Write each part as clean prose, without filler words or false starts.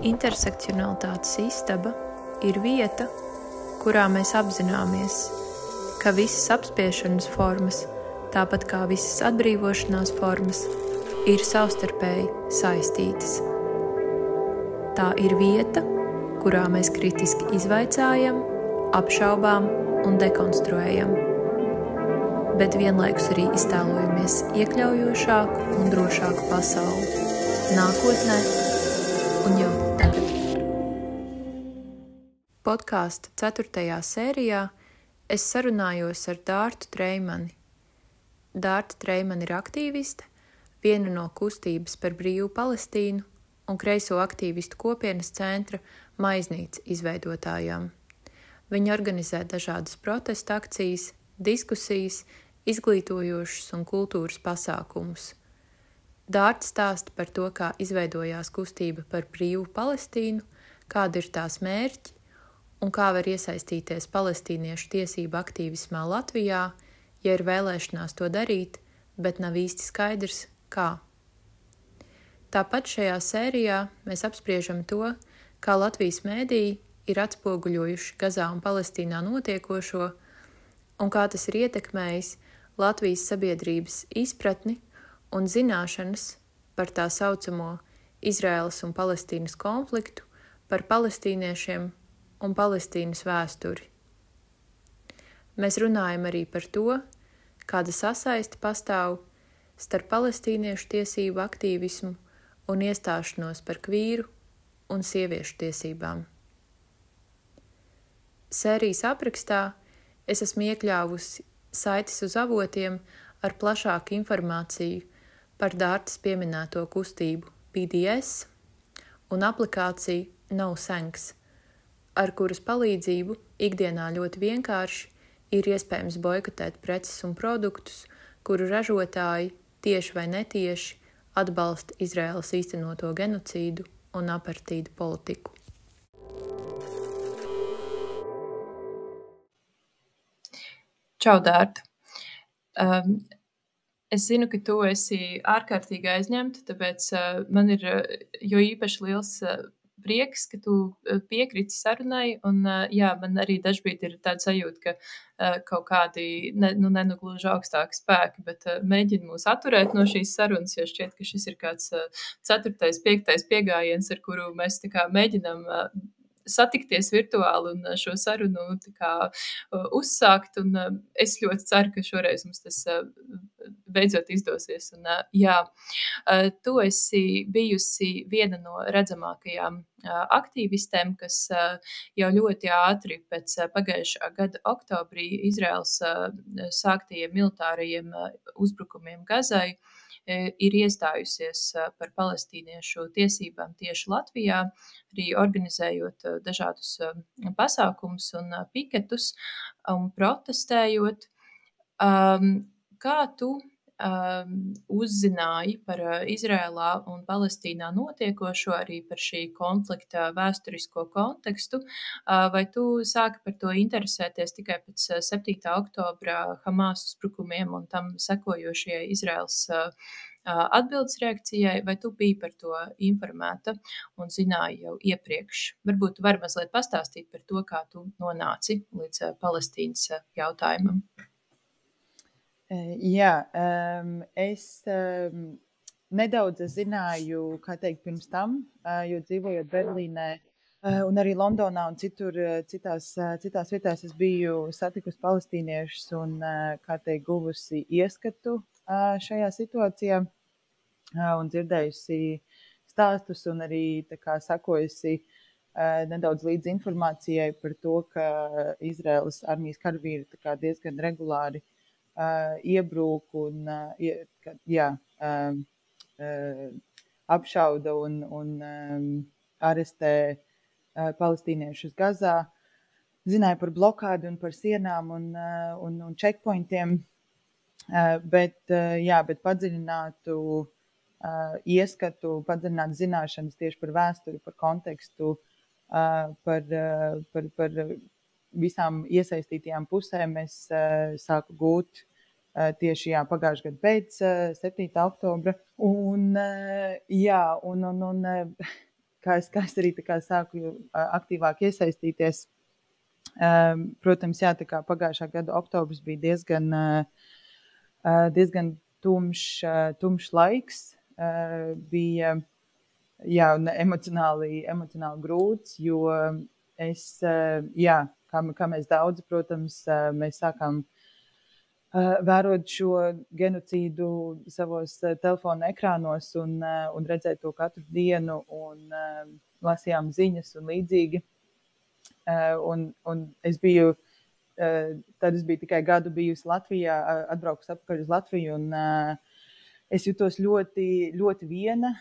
Intersekcionalitātes istaba ir vieta, kurā mēs apzināmies, ka visas apspiešanas formas, tāpat kā visas atbrīvošanās formas, ir savstarpēji saistītas. Tā ir vieta, kurā mēs kritiski izvaicājam, apšaubām un dekonstruējam, bet vienlaikus arī iztēlojamies iekļaujošāku un drošāku pasauli nākotnē un jau tagad. Podkāsta 4. sērijā es sarunājos ar Dārtu Treimani. Dārta Treimani ir aktīviste, viena no kustības par brīvu Palestīnu un kreiso aktīvistu kopienas centra Maiznīca izveidotājām. Viņa organizē dažādas protesta akcijas, diskusijas, izglītojošus un kultūras pasākumus. Dārta stāsta par to, kā izveidojās kustība par brīvu Palestīnu, kādi ir tās mērķi un kā var iesaistīties palestīniešu tiesību aktīvismā Latvijā, ja ir vēlēšanās to darīt, bet nav īsti skaidrs, kā. Tāpat šajā sērijā mēs apspriežam to, kā Latvijas mēdīji ir atspoguļojuši Gazā un Palestīnā notiekošo un kā tas ir ietekmējis Latvijas sabiedrības izpratni un zināšanas par tā saucamo Izraēlas un Palestīnas konfliktu, par palestīniešiem un Palestīnas vēsturi. Mēs runājam arī par to, kāda sasaiste pastāv starp palestīniešu tiesību aktīvismu un iestāšanos par kvīru un sieviešu tiesībām. Sērijas aprakstā es esmu iekļāvusi saites uz avotiem ar plašāku informāciju par Dārtas pieminēto kustību BDS un aplikāciju NoSanks, ar kuras palīdzību ikdienā ļoti vienkārši ir iespējams boikotēt preces un produktus, kuru ražotāji tieši vai netieši atbalsta Izraēlas īstenoto genocīdu un apartīda politiku. Čau, Dārta! Es zinu, ka tu esi ārkārtīgi aizņemta, tāpēc man ir jo īpaši liels prieks, ka tu piekriti sarunai, un jā, man arī dažbrīd ir tāda sajūta, ka kaut kādi, nenugluži augstāki spēki, bet mēģina mūs atturēt no šīs sarunas, jo šķiet, ka šis ir kāds 4., 5. piegājiens, ar kuru mēs tā kā mēģinām satikties virtuāli un šo sarunu tā kā uzsākt, un es ļoti ceru, ka šoreiz mums tas beidzot izdosies. Un, jā, tu esi bijusi viena no redzamākajām aktīvistēm, kas jau ļoti ātri pēc pagājušā gada oktobrī Izraēlas sāktajiem militārajiem uzbrukumiem Gazai ir iestājusies par palestīniešu tiesībām tieši Latvijā, arī organizējot dažādus pasākumus un piketus un protestējot. Kā tu uzzināji par Izrēlā un Palestīnā notiekošo, arī par šī konflikta vēsturisko kontekstu, vai tu sāki par to interesēties tikai pēc 7. oktobra Hamas uzbrukumiem un tam sekojošajai Izraēlas atbildes reakcijai, vai tu biji par to informēta un zināji jau iepriekš? Varbūt tu vari mazliet pastāstīt par to, kā tu nonāci līdz Palestīnas jautājumam. Jā, es nedaudz zināju, kā teikt, pirms tam, jo dzīvojot Berlīnē un arī Londonā un citās vietās es biju satikusi palestīniešus un, kā teikt, guvusi ieskatu šajā situācijā un dzirdējusi stāstus un arī tā kā sakojusi nedaudz līdz informācijai par to, ka Izraēlas armijas karavīri tā kā diezgan regulāri iebrūk un apšauda un arestē palestīniešus Gazā. Zināju par blokādi un par sienām un checkpointiem, bet padziļinātu ieskatu, padziļinātu zināšanas tieši par vēsturi, par kontekstu, par visām iesaistītajām pusēm es sāku gūt tieši pagājušajā gadā pēc 7. oktobra. Un kā es arī tā kā sāku aktīvāk iesaistīties. Protams, jā, tā kā pagājušā gada oktobris bija diezgan tumšs laiks, bija jā, un emocionāli grūts, jo kā mēs daudzi, protams, mēs sākām vērot šo genocīdu savos telefona ekrānos un redzēt to katru dienu un lasījām ziņas un līdzīgi. Un es biju tikai gadu bijusi Latvijā, atbraukus atpakaļ uz Latviju, un es jutos ļoti, ļoti viena,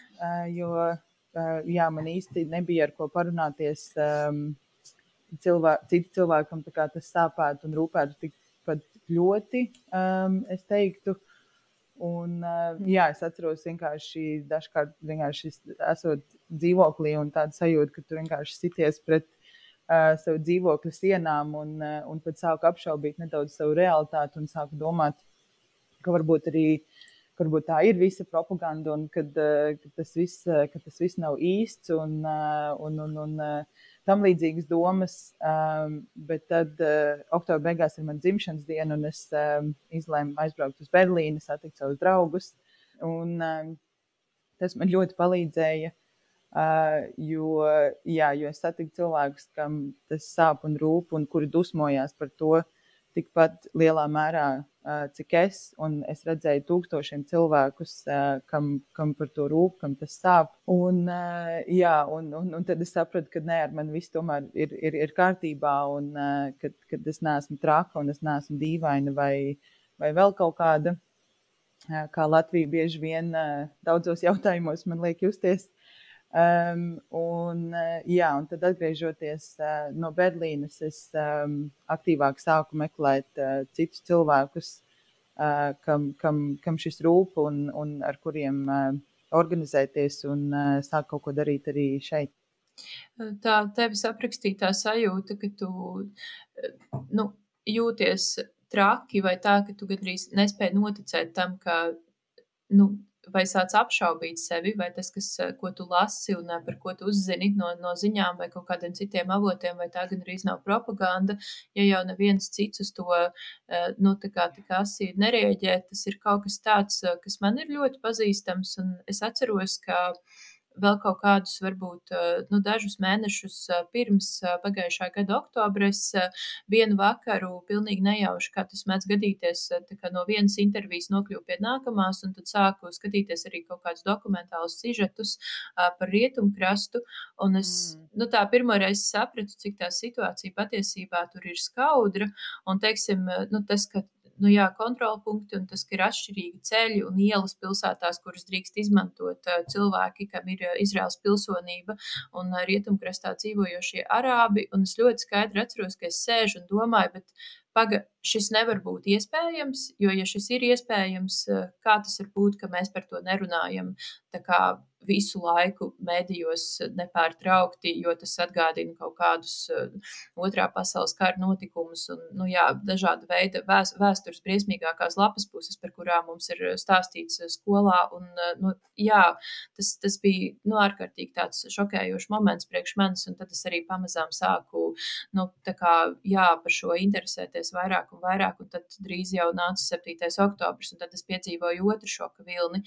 jo man īsti nebija ar ko parunāties citu cilvēkam, tā kā tas sāpētu un rūpētu tikpat ļoti, es teiktu. Un, es atceros vienkārši dažkārt esot dzīvoklī un tādu sajūtu, ka tu vienkārši sities pret savu dzīvokļu sienām un pat sāku apšaubīt nedaudz savu realitāti un sāku domāt, ka varbūt tā ir visa propaganda un ka tas viss nav īsts un tam līdzīgas domas, bet tad oktobra beigās ir man dzimšanas diena un es izlēmu aizbraukt uz Berlīni, satikt savus draugus, un tas man ļoti palīdzēja, jo es satiku cilvēkus, kam tas sāp un rūp un kuri dusmojās par to tikpat lielā mērā, cik es, un es redzēju tūkstošiem cilvēkus, kam par to rūp, kam tas sāp. Un tad es sapratu, ka nē, ar mani viss tomēr ir kārtībā, un kad es neesmu traka, un es neesmu dīvaina vai vēl kaut kāda, kā Latvija bieži vien daudzos jautājumos man liek justies. Un tad atgriežoties no Berlīnes, es aktīvāk sāku meklēt citus cilvēkus, kam šis rūp un ar kuriem organizēties un sāk kaut ko darīt arī šeit. Tā tevis aprakstītā sajūta, ka tu jūties traki vai tā, ka tu gandrīz nespēji noticēt tam, ka vai sāc apšaubīt sevi, vai tas, ko tu lasi un par ko tu uzzini no ziņām vai kaut kādiem citiem avotiem, vai tā gandrīz nav propaganda, ja jau neviens cits uz to tā kā asi nereaģē, tas ir kaut kas tāds, kas man ir ļoti pazīstams, un es atceros, ka vēl kaut kādus, varbūt dažus mēnešus pirms pagājušā gada oktobra es vienu vakaru pilnīgi nejauši, kā tas mēdz gadīties, tā kā no vienas intervijas nokļuvu pie nākamās, un tad sāku skatīties arī kaut kādus dokumentālus sižetus par Rietumkrastu, un es tā pirmoreiz sapratu, cik tā situācija patiesībā tur ir skaudra, un teiksim, tas, ka kontrolpunkti un tas, ka ir atšķirīgi ceļi un ielas pilsētās, kuras drīkst izmantot cilvēki, kam ir Izraels pilsonība un Rietumkrastā dzīvojošie arābi. Un es ļoti skaidri atceros, ka es sēžu un domāju, bet šis nevar būt iespējams, jo, ja šis ir iespējams, kā tas var būt, ka mēs par to nerunājam tā kā visu laiku mēdījos nepārtraukti, jo tas atgādina kaut kādus otrā pasaules kara notikumus un, dažāda veida vēstures briesmīgākās lapas puses, par kurām mums ir stāstīts skolā. Un, tas bija, ārkārtīgi tāds šokējošs moments priekš manis, un tad es arī pamazām sāku, par šo interesēties vairāk un vairāk, un tad drīz jau nāca 7. oktobris, un tad es piedzīvoju otru šoka vilni,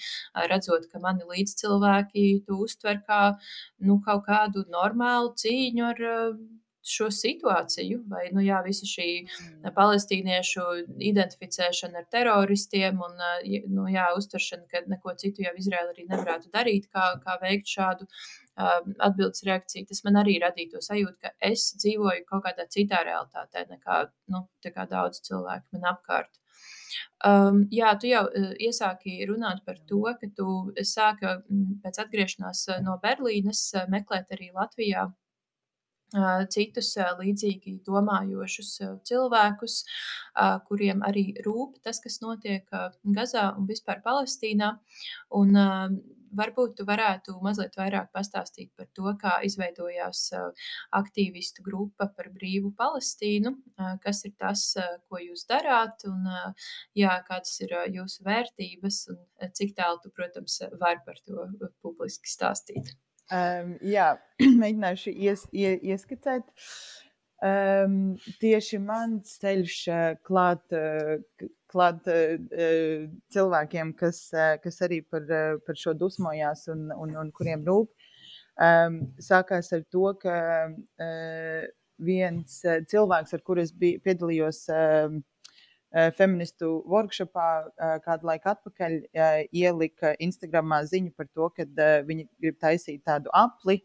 redzot, ka mani līdzcilvēki to uztver kā kaut kādu normālu cīņu ar šo situāciju, vai visa šī palestīniešu identificēšana ar teroristiem un uztveršana, ka neko citu jau Izraela arī nevarētu darīt, kā veikt šādu atbildes reakciju. Tas man arī radīja to sajūtu, ka es dzīvoju kaut kādā citā realitātē nekā daudz cilvēku man apkārt. Tu jau iesāki runāt par to, ka tu sāki pēc atgriešanās no Berlīnes meklēt arī Latvijā citus līdzīgi domājošus cilvēkus, kuriem arī rūp tas, kas notiek Gazā un vispār Palestīnā. Un varbūt tu varētu mazliet vairāk pastāstīt par to, kā izveidojās aktīvistu grupa par brīvu Palestīnu, kas ir tas, ko jūs darāt, un kādas ir jūsu vērtības, un cik tālu tu, protams, vari par to publiski stāstīt. Jā, mēģināšu ieskicēt. Tieši mans ceļš klāt cilvēkiem, kas arī par šo dusmojās un kuriem rūp, sākās ar to, ka viens cilvēks, ar kuru es piedalījos feministu workshopā kādu laiku atpakaļ, ielika Instagramā ziņu par to, ka viņi grib taisīt tādu apli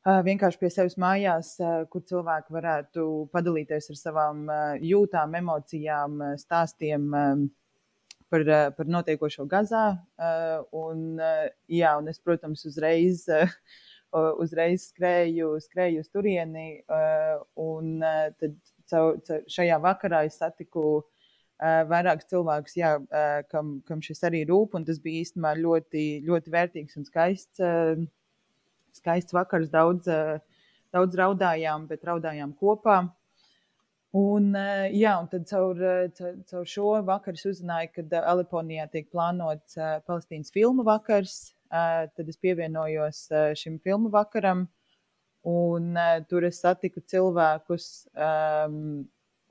vienkārši pie sevis mājās, kur cilvēki varētu padalīties ar savām jūtām, emocijām, stāstiem par notiekošo Gazā. Un es, protams, uzreiz skrēju uz turieni, un tad šajā vakarā es satiku vairākus cilvēkus, kam šis arī rūp, un tas bija īstenībā ļoti, ļoti vērtīgs un skaists vakars. Daudz raudājām, bet raudājām kopā. Un tad caur šo vakaru es uzzināju, ka Aleponijā tiek plānots Palestīnas filmu vakars. Tad es pievienojos šim filmu vakaram, un tur es satiku cilvēkus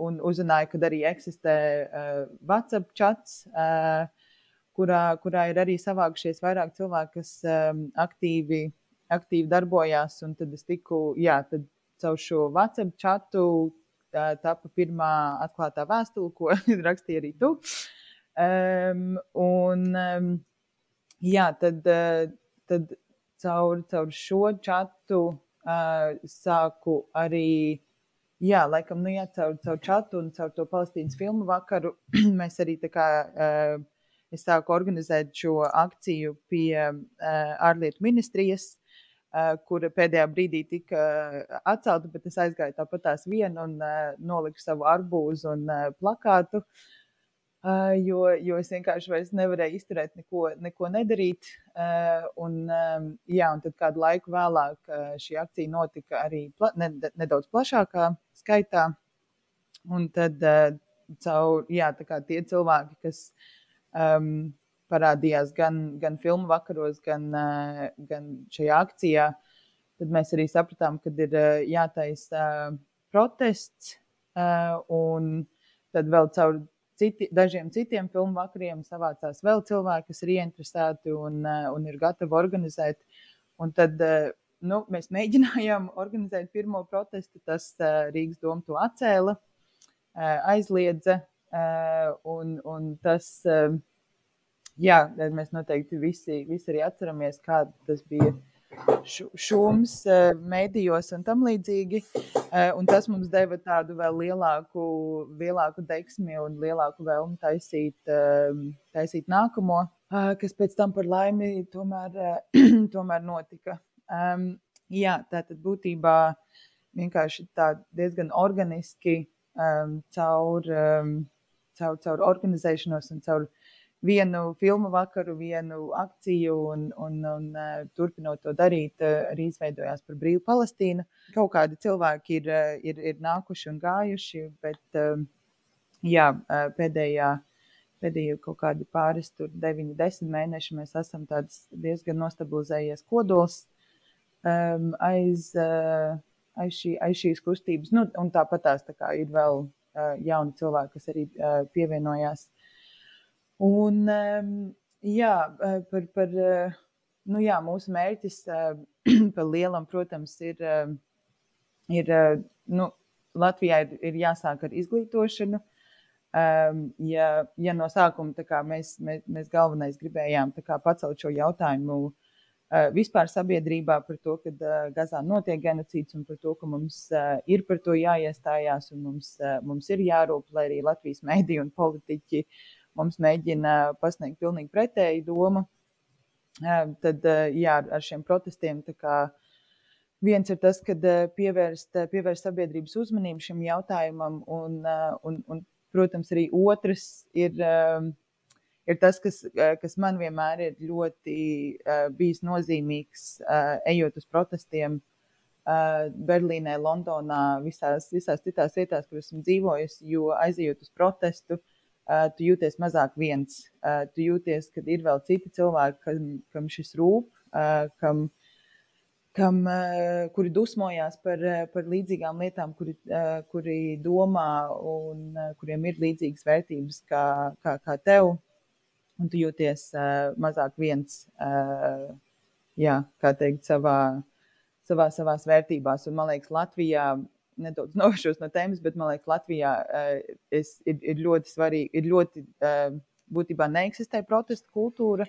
un uzzināju, ka arī eksistē WhatsApp chats, kurā ir arī savākušies vairāk cilvēki, kas aktīvi darbojās. Un tad es tiku, tad caur šo WhatsApp chatu tapa pirmā atklātā vēstule, ko rakstīja arī tu. Tad caur šo chatu sāku arī, caur chatu un caur to Palestīnas filmu vakaru mēs arī es sāku organizēt šo akciju pie ārlietu ministrijas, kura pēdējā brīdī tika atcelta, bet es aizgāju tāpatās vienu un noliku savu arbūzu un plakātu, jo es vienkārši vairs nevarēju izturēt neko nedarīt. Un tad kādu laiku vēlāk šī akcija notika arī nedaudz plašākā skaitā. Un tad tie cilvēki, kas parādījās gan filmu vakaros, gan šajā akcijā, tad mēs arī sapratām, ka ir jātaisa protests, un tad vēl caur dažiem citiem filmu vakariem savācās vēl cilvēki, kas ir ieinteresēti un ir gatavi organizēt. Un tad mēs mēģinājām organizēt pirmo protestu, tas Rīgas doma to atcēla, aizliedza, un tas, mēs noteikti visi arī atceramies, kāda tas bija šūms mēdījos un tam līdzīgi. Un tas mums deva tādu vēl lielāku deksmi un lielāku vēlmi taisīt nākamo, kas pēc tam par laimi tomēr notika. Tātad būtībā vienkārši tā diezgan organiski caur organizēšanos un caur vienu filmu vakaru, vienu akciju un turpinot to darīt, arī izveidojās par brīvu Palestīnu. Kaut kādi cilvēki ir nākuši un gājuši, bet pēdējo kaut kādi pāris 9-10 mēneši mēs esam tāds diezgan nostabilizējies kodols aiz šīs kustības. Un tāpatās ir vēl jauni cilvēki, kas arī pievienojās. Un mūsu mērķis par lielam, protams, ir Latvijā ir jāsāk ar izglītošanu. Ja no sākuma mēs galvenais gribējām pacelt šo jautājumu vispār sabiedrībā par to, ka Gazā notiek genocīds un par to, ka mums ir par to jāiestājās un mums ir jārūp, lai arī Latvijas mediji un politiķi mums mēģina pasniegt pilnīgi pretēju domu. Tad ar šiem protestiem viens ir tas, kad pievērst sabiedrības uzmanību šim jautājumam, un protams, arī otrs ir tas, kas man vienmēr ir ļoti bijis nozīmīgs, ejot uz protestiem Berlīnē, Londonā, visās citās vietās, kur esmu dzīvojusi, jo aizejot uz protestu, tu jūties mazāk viens. Tu jūties, ka ir vēl citi cilvēki, kam šis rūp, kam kuri dusmojās par līdzīgām lietām, kuri domā un kuriem ir līdzīgas vērtības kā tev, un tu jūties mazāk viens, kā teikt, savās vērtībās. Un man liekas, Latvijā, nedaudz nošos no tēmas, bet man liekas, Latvijā ir ļoti svarīgi, ir ļoti būtībā neeksistē protesta kultūra.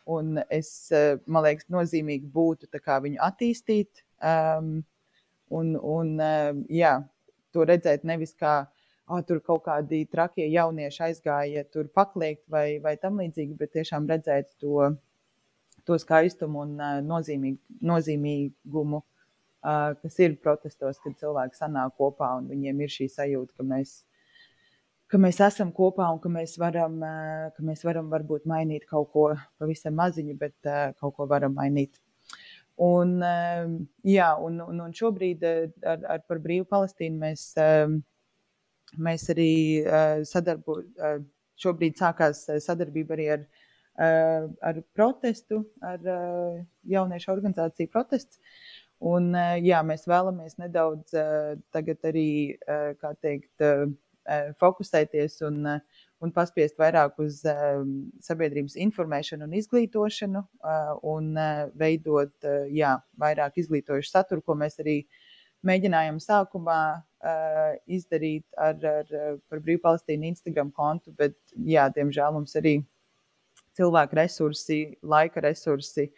Un man liekas, nozīmīgi būtu viņu attīstīt un to redzēt nevis kā tur kaut kādi trakie jaunieši aizgāja tur pakliegt vai tam līdzīgi, bet tiešām redzēt to skaistumu un nozīmīgumu, kas ir protestos, kad cilvēki sanāk kopā un viņiem ir šī sajūta, ka mēs esam kopā un ka mēs varam varbūt mainīt kaut ko pavisam maziņu, bet kaut ko varam mainīt. Un šobrīd par brīvu Palestīnu mēs arī šobrīd sākās sadarbība arī ar protestu, ar jauniešu organizāciju protests. Un mēs vēlamies nedaudz tagad arī, kā teikt, fokusēties un paspiest vairāk uz sabiedrības informēšanu un izglītošanu un veidot vairāk izglītojušu saturu, ko mēs arī mēģinājām sākumā izdarīt par brīvu Palestīnu Instagram kontu, bet diemžēl mums arī cilvēku resursi, laika resursi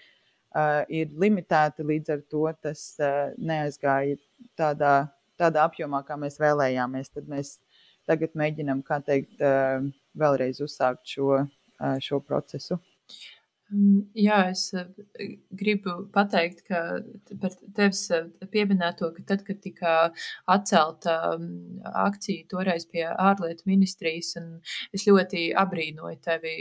ir limitēti, līdz ar to tas neaizgāja tādā apjomā, kā mēs vēlējāmies. Tad mēs tagad mēģinām, kā teikt, vēlreiz uzsākt šo procesu. Jā, es gribu pateikt, ka par tevis pieminēto, ka tad, kad tika atcelta akcija toreiz pie ārlietu ministrijas, un es ļoti abrīnoju tevi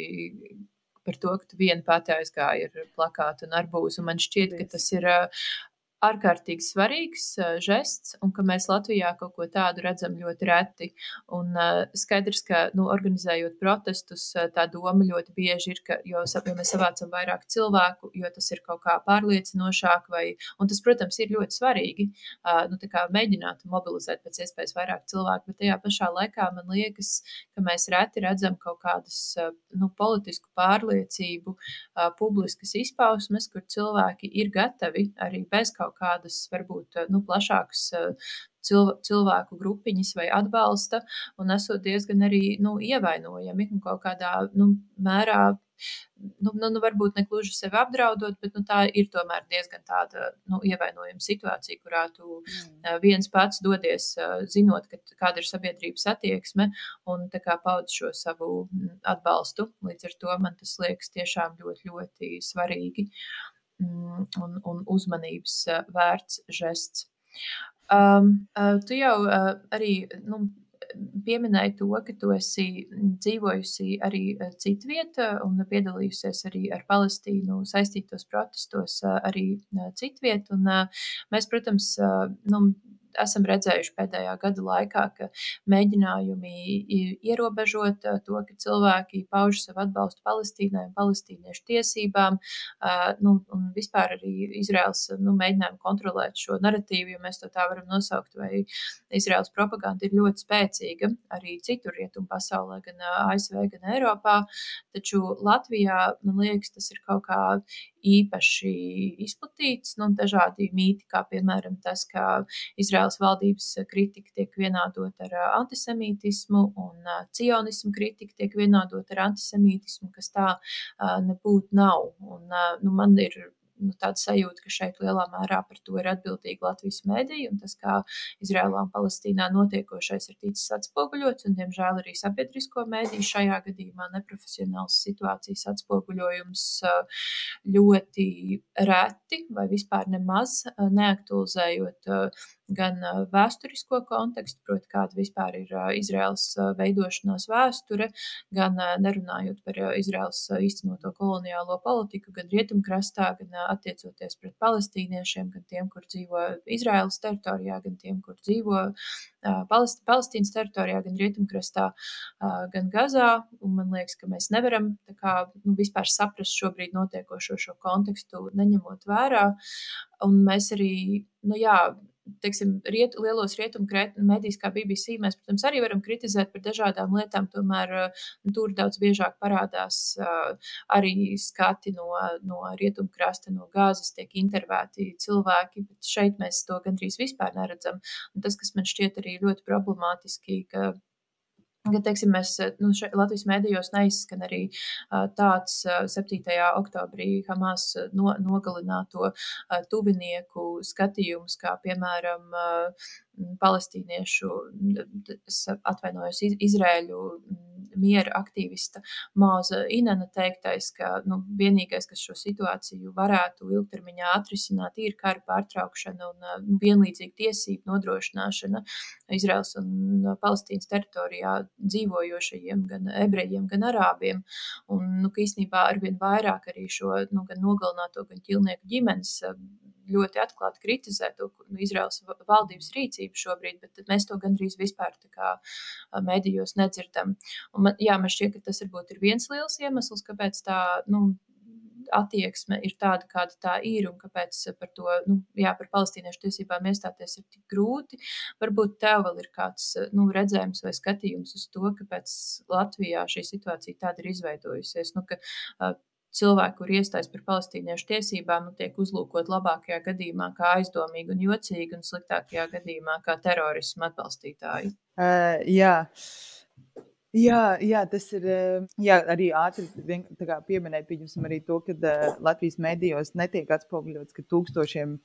par to, ka tu viena pati aizgāji ar plakātu un arbūzu. Man šķiet, ka tas ir ārkārtīgi svarīgs žests, un ka mēs Latvijā kaut ko tādu redzam ļoti reti. Un skaidrs, ka organizējot protestus, tā doma ļoti bieži ir, ka jo mēs savācam vairāk cilvēku, jo tas ir kaut kā pārliecinošāk, un tas, protams, ir ļoti svarīgi, tā kā mēģināt mobilizēt pēc iespējas vairāk cilvēku, bet tajā pašā laikā man liekas, ka mēs reti redzam kaut kādas politisku pārliecību, publiskas izpausmes, kur cilvēki ir gatavi arī bez kaut kādas, varbūt, plašākas cilvēku grupiņas vai atbalsta, un esot diezgan arī, ievainojami un kaut kādā, mērā, varbūt ne gluži sevi apdraudot, bet, tā ir tomēr diezgan tāda, ievainojama situācija, kurā tu viens pats dodies, zinot, kāda ir sabiedrības attieksme, un tā kā paudz šo savu atbalstu. Līdz ar to man tas liekas tiešām ļoti, ļoti svarīgi. Un uzmanības vērts žests. Tu jau arī pieminēji to, ka tu esi dzīvojusi arī citvieta un piedalījusies arī ar Palestīnu saistītos protestos arī citviet. Un mēs, protams, esam redzējuši pēdējā gada laikā, ka mēģinājumi ierobežot to, ka cilvēki pauž savu atbalstu Palestīnai un palestīniešu tiesībām, un vispār arī Izraels mēģinājumu kontrolēt šo narratīvu, jo mēs to tā varam nosaukt, vai Izraels propaganda ir ļoti spēcīga arī citur rietumu pasaulē, gan ASV, gan Eiropā, taču Latvijā, man liekas, tas ir kaut kā īpaši izplatīts, dažādi mīti, kā piemēram tas, ka Izraels valdības kritika tiek vienādota ar antisemītismu un cionismu kritika tiek vienādota ar antisemītismu, kas tā nebūtu nav. Un man ir tāda sajūta, ka šeit lielā mērā par to ir atbildīgi Latvijas mediji, un tas, kā Izrēlā un Palestīnā notiekošais ir ticis atspoguļots, un, diemžēl, arī sabiedrisko mediju šajā gadījumā neprofesionāls situācijas atspoguļojums ļoti reti vai vispār nemaz neaktualizējot gan vēsturisko kontekstu, proti, kāda vispār ir Izraels veidošanās vēsture, gan nerunājot par Izraels īstenoto koloniālo politiku, gan rietumkrastā, gan attiecoties pret palestīniešiem, gan tiem, kur dzīvo Izraels teritorijā, gan tiem, kur dzīvo Palestīnas teritorijā, gan rietumkrastā, gan Gazā. Un man liekas, ka mēs nevaram vispār saprast šobrīd notiekošo šo kontekstu, neņemot vērā. Un mēs arī, teiksim, lielos rietumu medijas kā BBC, mēs, protams, arī varam kritizēt par dažādām lietām, tomēr tur daudz biežāk parādās arī skati no rietumu krasta, no Gāzes, tiek intervēti cilvēki, bet šeit mēs to gandrīz vispār neredzam. Un tas, kas man šķiet arī ļoti problemātiski, ka teiksim, mēs Latvijas mēdījos neizskan arī tāds 7. oktobrī Hamas nogalināto tuvinieku skatījums, kā piemēram palestīniešu, atvainojos, Izraēļu miera aktīvista Maoza Inana teiktais, ka vienīgais, kas šo situāciju varētu ilgtermiņā atrisināt, ir kara pārtraukšana un vienlīdzīga tiesību nodrošināšana Izraels un Palestīnas teritorijā dzīvojošajiem gan ebrejiem, gan arābiem. Un, ka īstenībā arvien vairāk arī šo gan nogalināto, gan ķilnieku ģimenes ļoti atklāti kritizē to Izraels valdības rīcību šobrīd, bet mēs to gandrīz vispār medijos nedzirdam. Un man šķiet, ka tas varbūt ir viens liels iemesls, kāpēc tā attieksme ir tāda, kāda tā ir, un kāpēc par to, par palestīniešu tiesībām iestāties ir tik grūti. Varbūt tev vēl ir kāds redzējums vai skatījums uz to, kāpēc Latvijā šī situācija tāda ir izveidojusies, ka cilvēki, kur iestājas par palestīniešu tiesībām, tiek uzlūkot labākajā gadījumā kā aizdomīgi un jocīgi, un sliktākajā gadījumā kā terorismu atbalstītāji. Jā, tas ir arī ātri pieminēt, pieņemsim arī to, ka Latvijas mēdījos netiek atspoguļots, ka tūkstošiem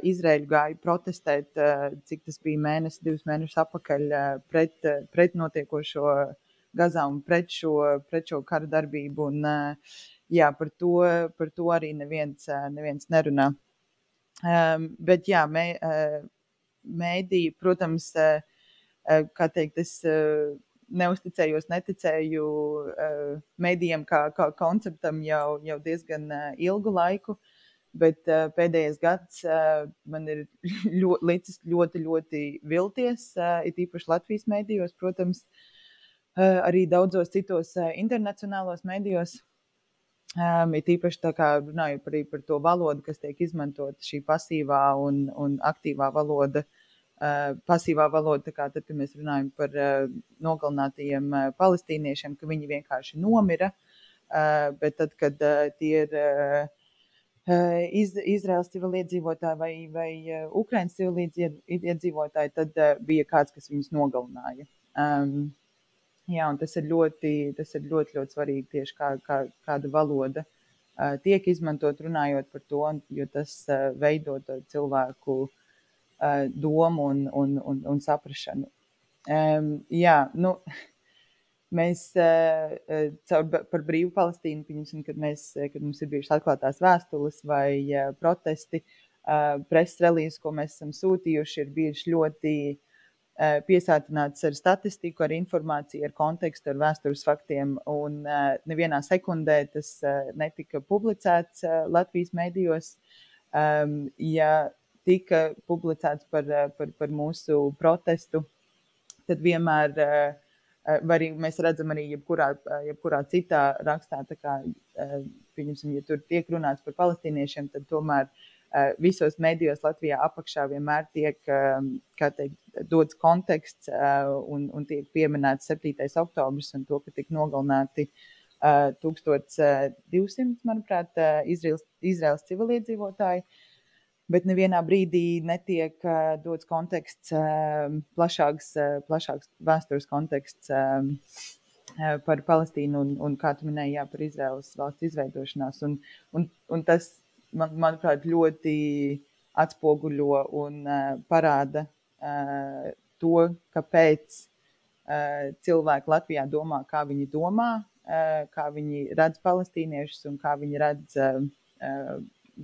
Izraēļu gāja protestēt, cik tas bija divus mēnešus atpakaļ pret notiekošo Gazā un pret šo kara darbību. Un, par to arī neviens nerunā. Bet jā, mēdī, protams, kā teikt, es neticēju mēdījiem kā konceptam jau diezgan ilgu laiku, bet pēdējais gads man ir licis ļoti, ļoti vilties, it īpaši Latvijas mēdījos, protams, arī daudzos citos internacionālos mēdījos. It īpaši runājot arī par to valodu, kas tiek izmantot, šī pasīvā un aktīvā valoda. Pasīvā valoda, tad, kad mēs runājam par nogalinātajiem palestīniešiem, ka viņi vienkārši nomira, bet tad, kad tie ir Izraels civiliedzīvotāji vai Ukrainas civiliedzīvotāji, tad bija kāds, kas viņus nogalināja. Un tas ir ļoti, ļoti svarīgi tieši kāda valoda tiek izmantot runājot par to, jo tas veido cilvēku domu un saprašanu. Mēs par brīvu Palestīnu, pieņemsim, kad mums ir bijušas atklātās vēstules vai protesti, preses relīzes, ko mēs esam sūtījuši, ir bijuši ļoti piesātināts ar statistiku, ar informāciju, ar kontekstu, ar vēstures faktiem, un nevienā sekundē tas netika publicēts Latvijas mēdījos. Ja tika publicēts par mūsu protestu, tad vienmēr, vai mēs redzam arī jebkurā citā rakstā, pieņemsim, ja tur tiek runāts par palestīniešiem, tad tomēr visos mēdījos Latvijā apakšā vienmēr tiek, dots konteksts un tiek pieminēts 7. oktobris un to, ka tika nogalināti 1200, manuprāt, Izraels civiliedzīvotāji, bet nevienā brīdī netiek dots konteksts, plašāks vēstures konteksts par Palestīnu un kā tu minēji, par Izraels valsts izveidošanās. Un tas, manuprāt, ļoti atspoguļo un parāda to, kāpēc cilvēki Latvijā domā, kā viņi domā, kā viņi redz palestīniešus un kā viņi redz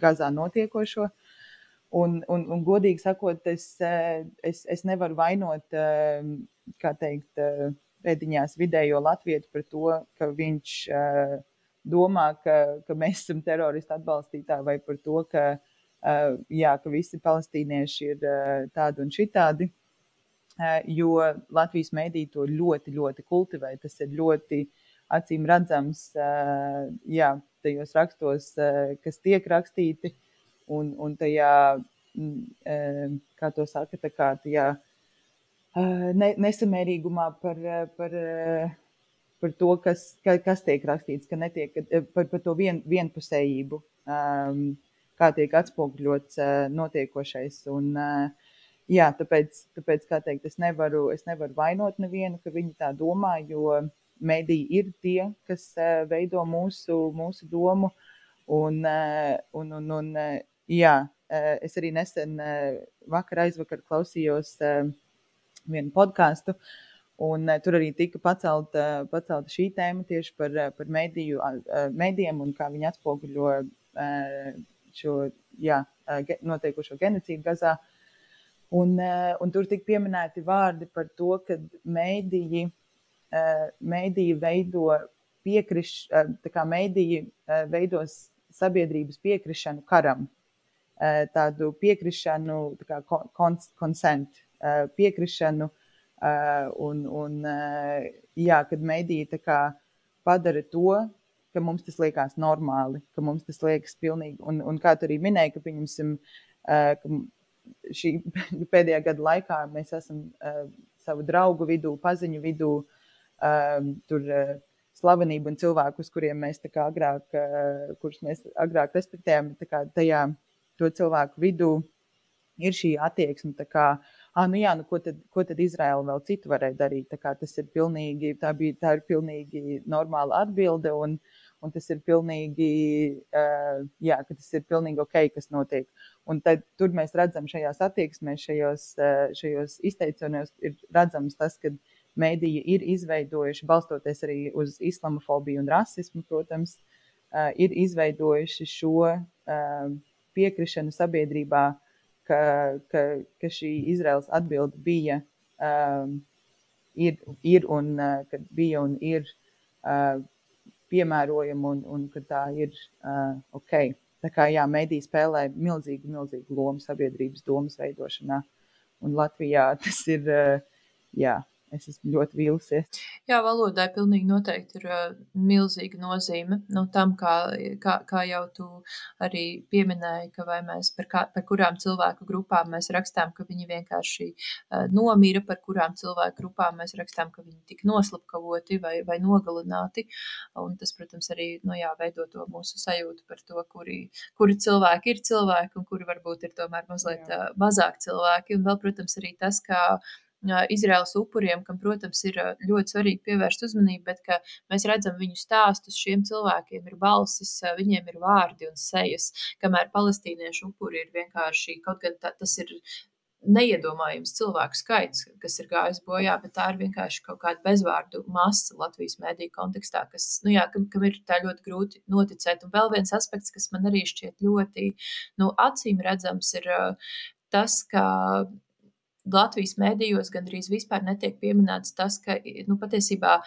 Gazā notiekošo. Un godīgi sakot, es nevaru vainot, kā teikt, pēdiņās vidējo latvietu par to, ka viņš domā, ka mēs esam teroristu atbalstītāji, vai par to, ka visi palestīnieši ir tādi un šitādi, jo Latvijas mēdī to ļoti, ļoti kultivē. Tas ir ļoti acīm redzams, tajos rakstos, kas tiek rakstīti, un tajā, kā to saka, tā kā tajā nesamērīgumā par to, kas tiek rakstīts, ka netiek, par to vienpusējību, kā tiek atspoguļots notiekošais. Un, tāpēc, kā teikt, es nevaru vainot nevienu, ka viņi tā domā, jo mediji ir tie, kas veido mūsu domu. Es arī nesen aizvakar klausījos vienu podcastu, un tur arī tika pacelta šī tēma tieši par medijiem un kā viņi atspoguļo šo notiekušo genocīdu Gazā. Un tur tika pieminēti vārdi par to, ka mediji veido mediji veidos sabiedrības piekrišanu karam, tādu piekrišanu, consent, piekrišanu, kad mediji padara to, ka mums tas liekas normāli, ka mums tas liekas pilnīgi, un kā tu arī minēji, ka pieņemsim, ka šī pēdējā gada laikā mēs esam savu draugu vidū, paziņu vidū, tur slavenību un cilvēkus, kuriem mēs kurus mēs agrāk respektējam, tajā to cilvēku vidū ir šī attieksme, ko tad Izraela vēl citu varēja darīt, tas ir pilnīgi, tā ir pilnīgi normāla atbilde, un tas ir pilnīgi, ka tas ir pilnīgi ok, kas notiek. Un tad tur mēs redzam šajās attieksmēs, šajos izteicionos ir redzams tas, ka mediji ir izveidojuši, balstoties arī uz islamofobiju un rasismu, protams, ir izveidojuši šo piekrišanu sabiedrībā, ka šī Izraels atbilde bija, ir un kad bija un ir piemērojama un ka tā ir ok. Tā kā mediji spēlē milzīgu lomu sabiedrības domas veidošanā. Un Latvijā tas ir, es esmu ļoti vīlusies. Jā, valodai pilnīgi noteikti ir milzīga nozīme tam, kā jau tu arī pieminēji, ka vai mēs par kurām cilvēku grupām mēs rakstām, ka viņi vienkārši nomira, par kurām cilvēku grupām mēs rakstām, ka viņi tika noslapkavoti vai nogalināti. Un tas, protams, arī veido to mūsu sajūtu par to, kuri cilvēki ir cilvēki un kuri varbūt ir tomēr mazliet mazāk cilvēki. Un vēl, protams, arī tas, kā Izraels upuriem, kam, protams, ir ļoti svarīgi pievērst uzmanību, bet ka mēs redzam viņu stāstus, šiem cilvēkiem ir balsis, viņiem ir vārdi un sejas, kamēr palestīniešu upuri ir vienkārši, kaut gan tas ir neiedomājams cilvēku skaits, kas ir gājis bojā, bet tā ir vienkārši kaut kāda bezvārdu masa Latvijas mēdīju kontekstā, kas, kam ir tā ļoti grūti noticēt. Un vēl viens aspekts, kas man arī šķiet ļoti, acīm redzams, ir tas, ka Latvijas mēdījos gandrīz vispār netiek pieminēts tas, ka patiesībā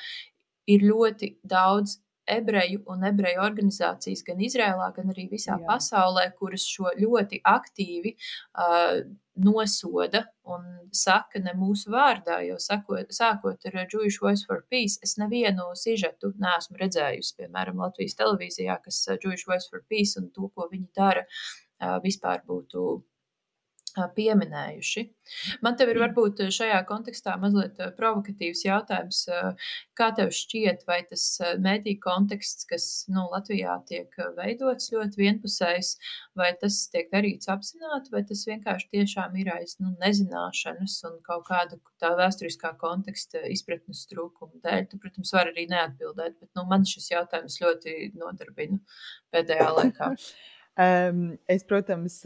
ir ļoti daudz ebreju un ebreju organizācijas gan Izrēlā, gan arī visā pasaulē, kuras šo ļoti aktīvi nosoda un saka ne mūsu vārdā, jo sākot ar Jewish Voice for Peace, es nevienu sižetu neesmu redzējusi, piemēram, Latvijas televīzijā, kas Jewish Voice for Peace un to, ko viņi dara, vispār būtu pieminējuši. Man tev ir varbūt šajā kontekstā mazliet provokatīvs jautājums. Kā tev šķiet, vai tas mēdīju konteksts, kas Latvijā tiek veidots ļoti vienpusējs, vai tas tiek darīts apzināti, vai tas vienkārši tiešām ir aiz nezināšanas un kaut kāda tā vēsturiskā konteksta izpratnes trūkuma dēļ? Tu, protams, var arī neatbildēt, bet man šis jautājums ļoti nodarbina pēdējā laikā. Es, protams,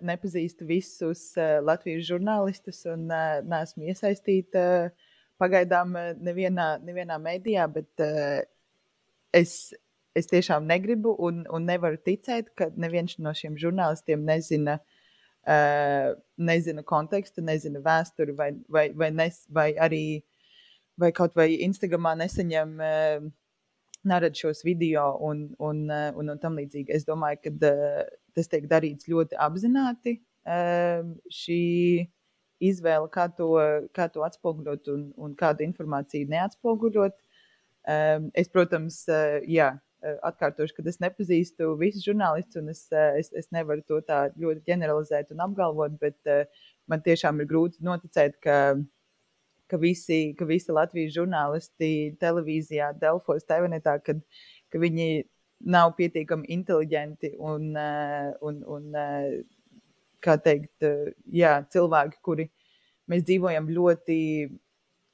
nepazīstu visus Latvijas žurnālistus un neesmu iesaistīta pagaidām nevienā mēdījā, bet es tiešām negribu un nevaru ticēt, ka neviens no šiem žurnālistiem nezina nezina kontekstu, nezina vēsturi vai arī vai kaut vai Instagramā nesaņem nerad šos video un tam līdzīgi. Es domāju, ka tas tiek darīts ļoti apzināti. Šī izvēle, kā to atspoguļot un kādu informāciju neatspoguļot. Es, protams, atkārtošu, ka es nepazīstu visus žurnālistus, un es nevaru to tā ļoti ģeneralizēt un apgalvot, bet man tiešām ir grūti noticēt, ka visi Latvijas žurnālisti televīzijā, Delfos, TVNetā, ka viņi nav pietiekami inteliģenti un kā teikt, cilvēki, kuri mēs dzīvojam ļoti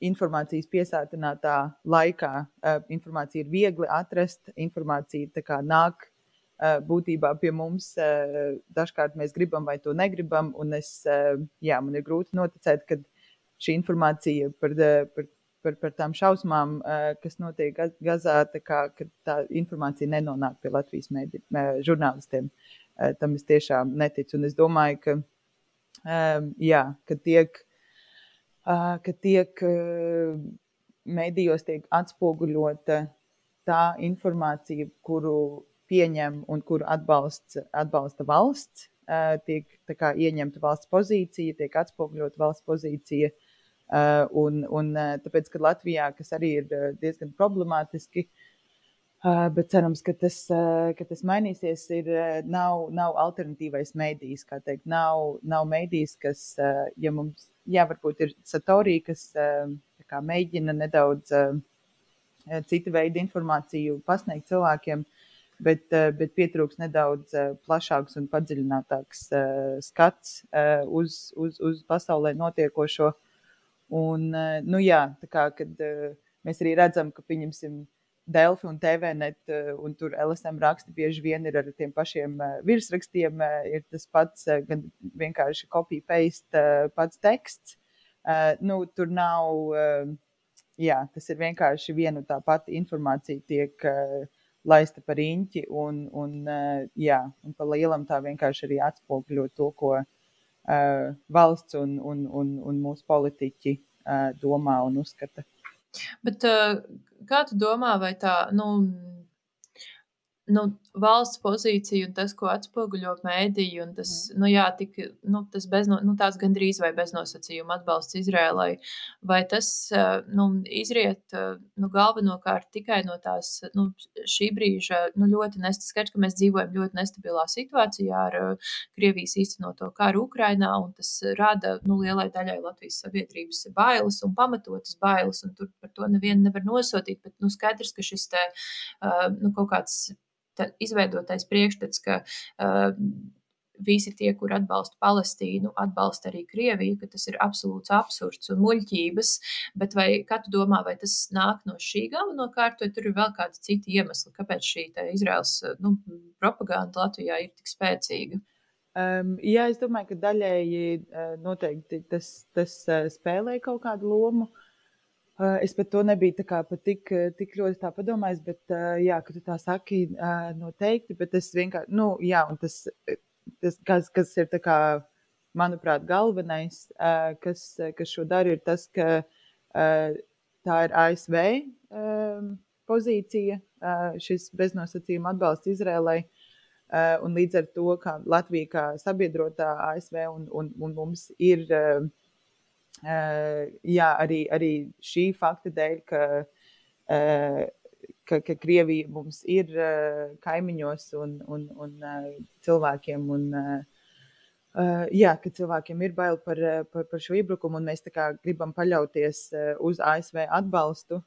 informācijas piesātinātā laikā. Informācija ir viegli atrast, informācija tā kā nāk būtībā pie mums. Dažkārt mēs gribam vai to negribam, un man ir grūti noticēt, ka šī informācija par tām šausmām, kas notiek Gazā, ka tā informācija nenonāk pie Latvijas žurnālistiem. Tam es tiešām neticu, un es domāju, ka tiek medijos tiek atspoguļota tā informācija, kuru pieņem un kuru atbalsta valsts, tiek tā kā ieņemta valsts pozīcija, tiek atspoguļota valsts pozīcija, un tāpēc, ka Latvijā, kas arī ir diezgan problemātiski, bet cerams, ka tas mainīsies, nav alternatīvais mēdījis, kā teikt, nav mēdījis, kas, ja mums, varbūt ir Satorī, kas kā mēģina nedaudz cita veida informāciju pasniegt cilvēkiem, bet pietrūks nedaudz plašāks un padziļinātāks skats uz pasaulē notiekošo. Un, tā kā, kad mēs arī redzam, ka pieņemsim Delfi un TVNet, un tur LSM raksti bieži vien ir ar tiem pašiem virsrakstiem, ir tas pats gan vienkārši copy-paste pats teksts. Tur nav, tas ir vienkārši viena tā pati informācija tiek laista par riņķi, un pa lielam tā vienkārši arī atspoguļo to, ko valsts un mūsu politiķi domā un uzskata. Bet kā tu domā, vai tā, valsts pozīcija un tas, ko atspoguļo mēdīji, un tas, tās gandrīz vai beznosacījuma atbalsts Izrēlai, vai tas, izriet, galvenokārt tikai no tās, šī brīža, ļoti skaidrs, ka mēs dzīvojam ļoti nestabilā situācijā ar Krievijas īstenoto karu Ukrainā, un tas rada, lielai daļai Latvijas sabiedrības bailes un pamatotas bailes, un tur par to nevienu nevar nosodīt, bet, skaidrs, ka šis te, kaut kāds izveidotais priekšstats, ka visi tie, kur atbalsta Palestīnu, atbalsta arī Krieviju, ka tas ir absolūts absurds un muļķības, bet kā tu domā, vai tas nāk no šī galvenokārt, vai tur ir vēl kādi citi iemesli, kāpēc šī Izraels propaganda Latvijā ir tik spēcīga? Es domāju, ka daļēji noteikti tas spēlē kaut kādu lomu. Es par to nebiju pat tik ļoti tā padomājis, bet, ka tu tā saki, noteikti, bet es vienkārši, un kas ir tā kā, manuprāt, galvenais, kas šo dara, ir tas, ka tā ir ASV pozīcija, šis beznosacījuma atbalsts Izrēlai, un līdz ar to, kā Latvija kā sabiedrotā ASV un mums ir arī šī fakta dēļ, ka Krievija mums ir kaimiņos un cilvēkiem, ka cilvēkiem ir bail par šo iebrukumu, un mēs tā kā gribam paļauties uz ASV atbalstu,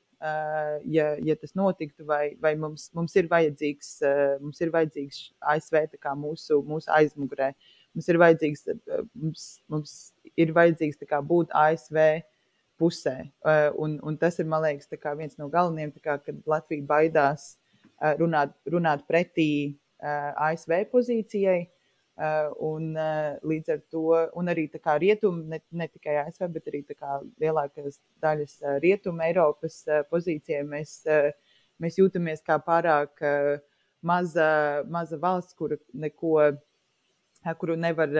ja tas notiktu, vai mums ir vajadzīgs ASV tā kā mūsu aizmugurē. Mums ir vajadzīgs tā kā būt ASV pusē. Un tas ir, man liekas, tā kā viens no galvenajiem, tā kā, kad Latvija baidās runāt pretī ASV pozīcijai. Un līdz ar to, un arī tā kā rietumi, ne tikai ASV, bet arī tā kā lielākās daļas rietumu Eiropas pozīcijai, mēs jūtamies kā pārāk maza valsts, kura neko kuru nevar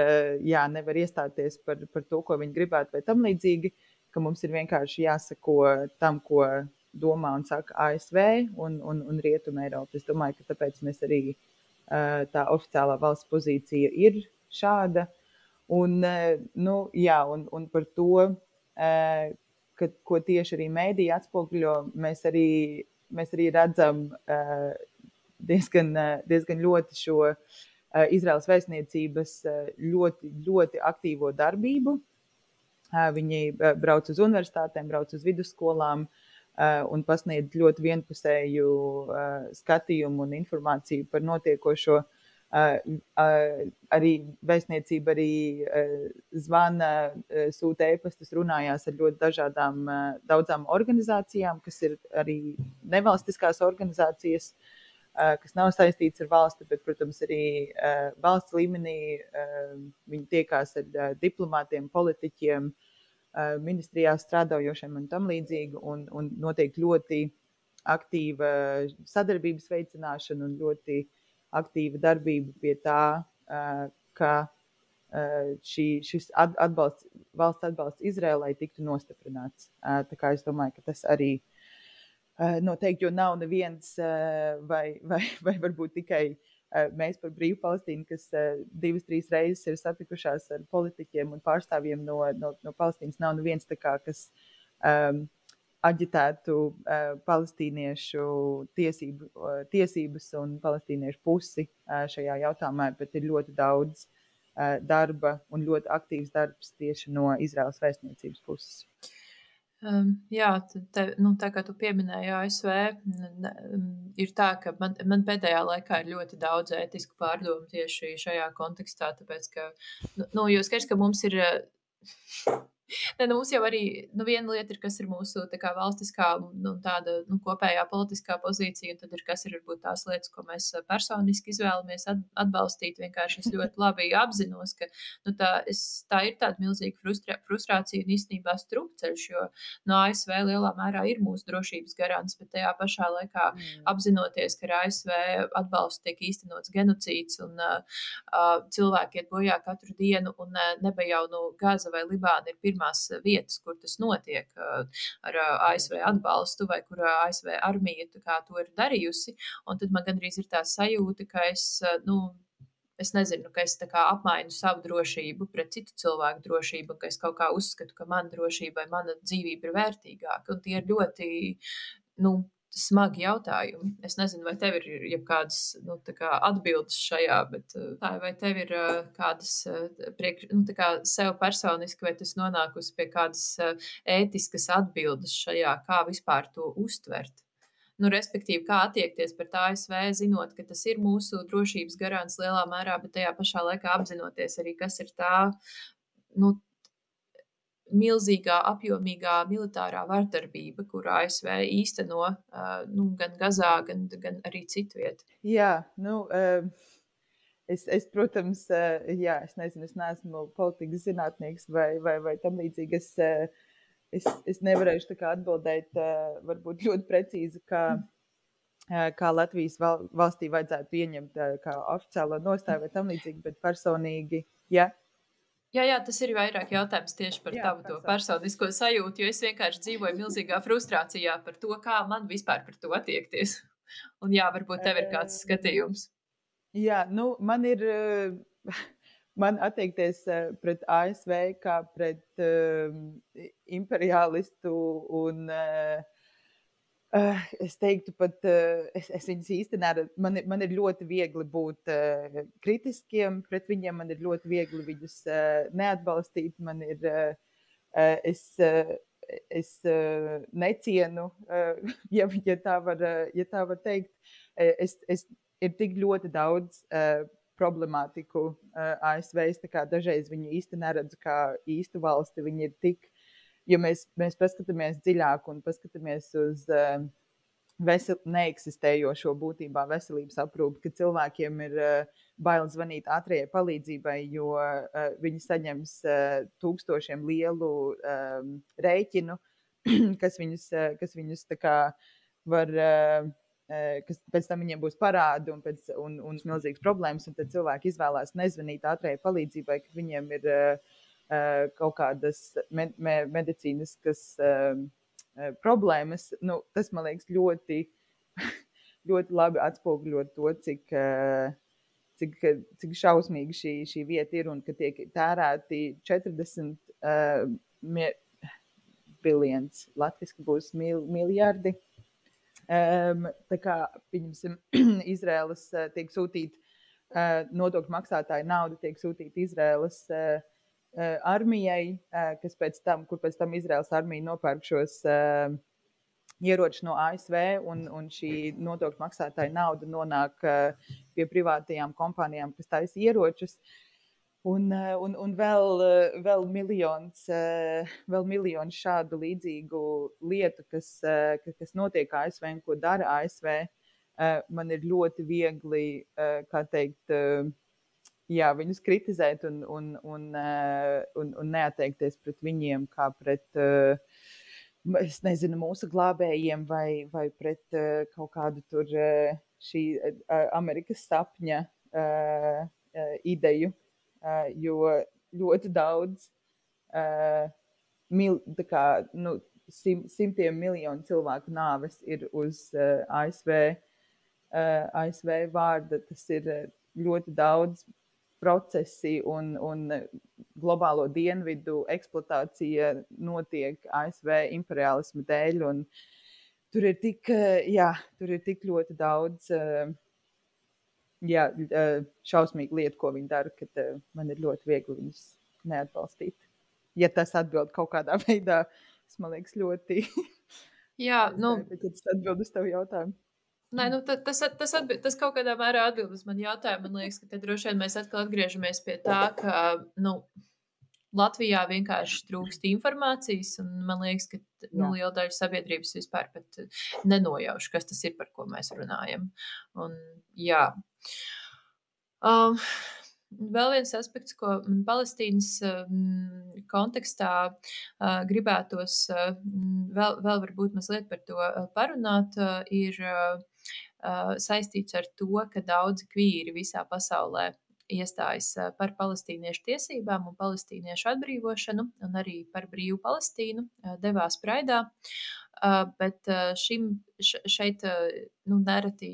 iestāties par to, ko viņi gribētu vai tam līdzīgi, ka mums ir vienkārši jāsako tam, ko domā un saka ASV un Rietuma Eiropa. Es domāju, ka tāpēc mēs arī tā oficiālā valsts pozīcija ir šāda. Un par to, ko tieši arī mēdīji atspoguļo, mēs arī redzam diezgan ļoti šo Izraēlas vēstniecības ļoti, ļoti aktīvo darbību. Viņi brauc uz universitātēm, brauc uz vidusskolām un pasniedz ļoti vienpusēju skatījumu un informāciju par notiekošo. Arī vēstniecība zvana, sūta e-pastus, runājās ar ļoti daudzām organizācijām, kas ir arī nevalstiskās organizācijas, kas nav saistīts ar valsti, bet, protams, arī valsts līmenī viņi tiekās ar diplomātiem, politiķiem, ministrijās strādājošiem un tam līdzīgi, un notiek ļoti aktīva sadarbības veicināšana un ļoti aktīva darbība pie tā, ka šis valsts atbalsts Izrēlai tiktu nostiprināts. Tā kā es domāju, ka tas arī noteikti, jo nav neviens vai varbūt tikai mēs par brīvu Palestīnu, kas 2-3 reizes ir satikušās ar politiķiem un pārstāvjiem no Palestīnas, nav neviens tā kā, kas aģitētu palestīniešu tiesības un palestīniešu pusi šajā jautājumā, bet ir ļoti daudz darba un ļoti aktīvs darbs tieši no Izraēlas vēstniecības puses. Jā, tā kā tu pieminēji ASV, ir tā, ka man pēdējā laikā ir ļoti daudz ētisku pārdomu tieši šajā kontekstā, tāpēc, ka, jo skaidrs, ka mums ir... Mums jau arī viena lieta ir, kas ir mūsu tā kā valstiskā tāda kopējā politiskā pozīcija, un tad ir, kas ir varbūt tās lietas, ko mēs personiski izvēlamies atbalstīt. Vienkārši es ļoti labi apzinos, ka tā ir tāda milzīga frustrācija un īstenībā strupceļš, jo no ASV lielā mērā ir mūsu drošības garants, bet tajā pašā laikā apzinoties, ka ar ASV atbalstu tiek īstenots genocīds un cilvēki iet bojā katru dienu, un neba jau Gaza vai Libāna ir pirmās vietas, kur tas notiek ar ASV atbalstu vai kur ASV armija to ir darījusi. Un tad man gandrīz ir tā sajūta, ka es nezinu, ka es tā kā apmainu savu drošību pret citu cilvēku drošību, ka es kaut kā uzskatu, ka mana drošība vai mana dzīvība ir vērtīgāka. Un tie ir ļoti, smagi jautājumi. Es nezinu, vai tev ir jebkādas atbildes šajā, bet vai tev ir kādas sev personiski, vai tas nonākusi pie kādas ētiskas atbildes šajā, kā vispār to uztvert? Respektīvi, kā attiekties pret ASV, zinot, ka tas ir mūsu drošības garants lielā mērā, bet tajā pašā laikā apzinoties arī, kas ir tā, milzīgā, apjomīgā militārā vardarbība, kur ASV īsteno gan Gazā, gan arī citviet. Jā, es protams, es nezinu, es neesmu politikas zinātnieks vai tam līdzīgi. Es nevarēšu tā kā atbildēt varbūt ļoti precīzi, kā Latvijas valstī vajadzētu ieņemt kā oficiālo nostāju vai tam līdzīgi, bet personīgi, jā. Jā, tas ir vairāk jautājums tieši par tavu to personisko sajūtu, jo es vienkārši dzīvoju milzīgā frustrācijā par to, kā man vispār par to attiekties. Un jā, varbūt tev ir kāds skatījums. Jā, man attiekties pret ASV kā pret imperialistu un es teiktu pat, es viņus īsti neredzu. Man ir ļoti viegli būt kritiskiem pret viņiem, man ir ļoti viegli viņus neatbalstīt. Man ir, es necienu, ja tā var teikt. Ir tik ļoti daudz problemātiku ASV, tā kā dažreiz viņu īsti neredzu kā īstu valsti. Viņi ir tik, jo mēs paskatāmies dziļāk un paskatāmies uz neeksistējošo būtībā veselības aprūpi, ka cilvēkiem ir bail zvanīt ātrajai palīdzībai, jo viņi saņems tūkstošiem lielu rēķinu, kas viņus tā kā var kas pēc tam viņiem būs parādi un milzīgas problēmas, un tad cilvēki izvēlās nezvanīt ātrējai palīdzībai, ka viņiem ir kaut kādas medicīniskas problēmas. Nu, tas, man liekas, ļoti, ļoti labi atspoguļo to, cik šausmīgi šī vieta ir, un ka tiek tērēti 40 biljons, latviski būs miljardi. Tā kā, pieņemsim, Izraēlas tiek sūtīta nodokļu maksātāja nauda, tiek sūtīta Izraēlas armijai, kur pēc tam Izraēlas armija nopērk šos ieroči no ASV, un šī nodokļu maksātāja nauda nonāk pie privātajām kompānijām, kas taisa ieročus. Un vēl miljons šādu līdzīgu lietu, kas notiek ASV un ko dara ASV. Man ir ļoti viegli, kā teikt, viņus kritizēt un neatteikties pret viņiem kā pret, es nezinu, mūsu glābējiem vai pret kaut kādu tur šī Amerikas sapņa ideju. Jo ļoti daudz, simtiem miljonu cilvēku nāves ir uz ASV vārda. Tas ir ļoti daudz procesi un globālo dienvidu eksploatācija notiek ASV imperialisma dēļ. Un tur ir tik ļoti daudz šausmīgi lietu, ko viņi dara, ka man ir ļoti viegli viņus neatbalstīt. Ja tas atbild kaut kādā veidā, tas, man liekas, ļoti... Jā, tas atbild uz tavu jautājumu. Nē, tas kaut kādā mērā atbild uz manu jautājumu. Man liekas, ka te droši vien mēs atkal atgriežamies pie tā, ka, Latvijā vienkārši trūkst informācijas, un man liekas, ka liela daļa sabiedrības vispār pat nenojauš, kas tas ir, par ko mēs runājam. Un, jā. Vēl viens aspekts, ko Palestīnas kontekstā gribētos vēl varbūt mazliet par to parunāt, ir saistīts ar to, ka daudzi kvīri visā pasaulē iestājas par palestīniešu tiesībām un palestīniešu atbrīvošanu, un arī par brīvu Palestīnu devās Praidā. Bet šeit nereti,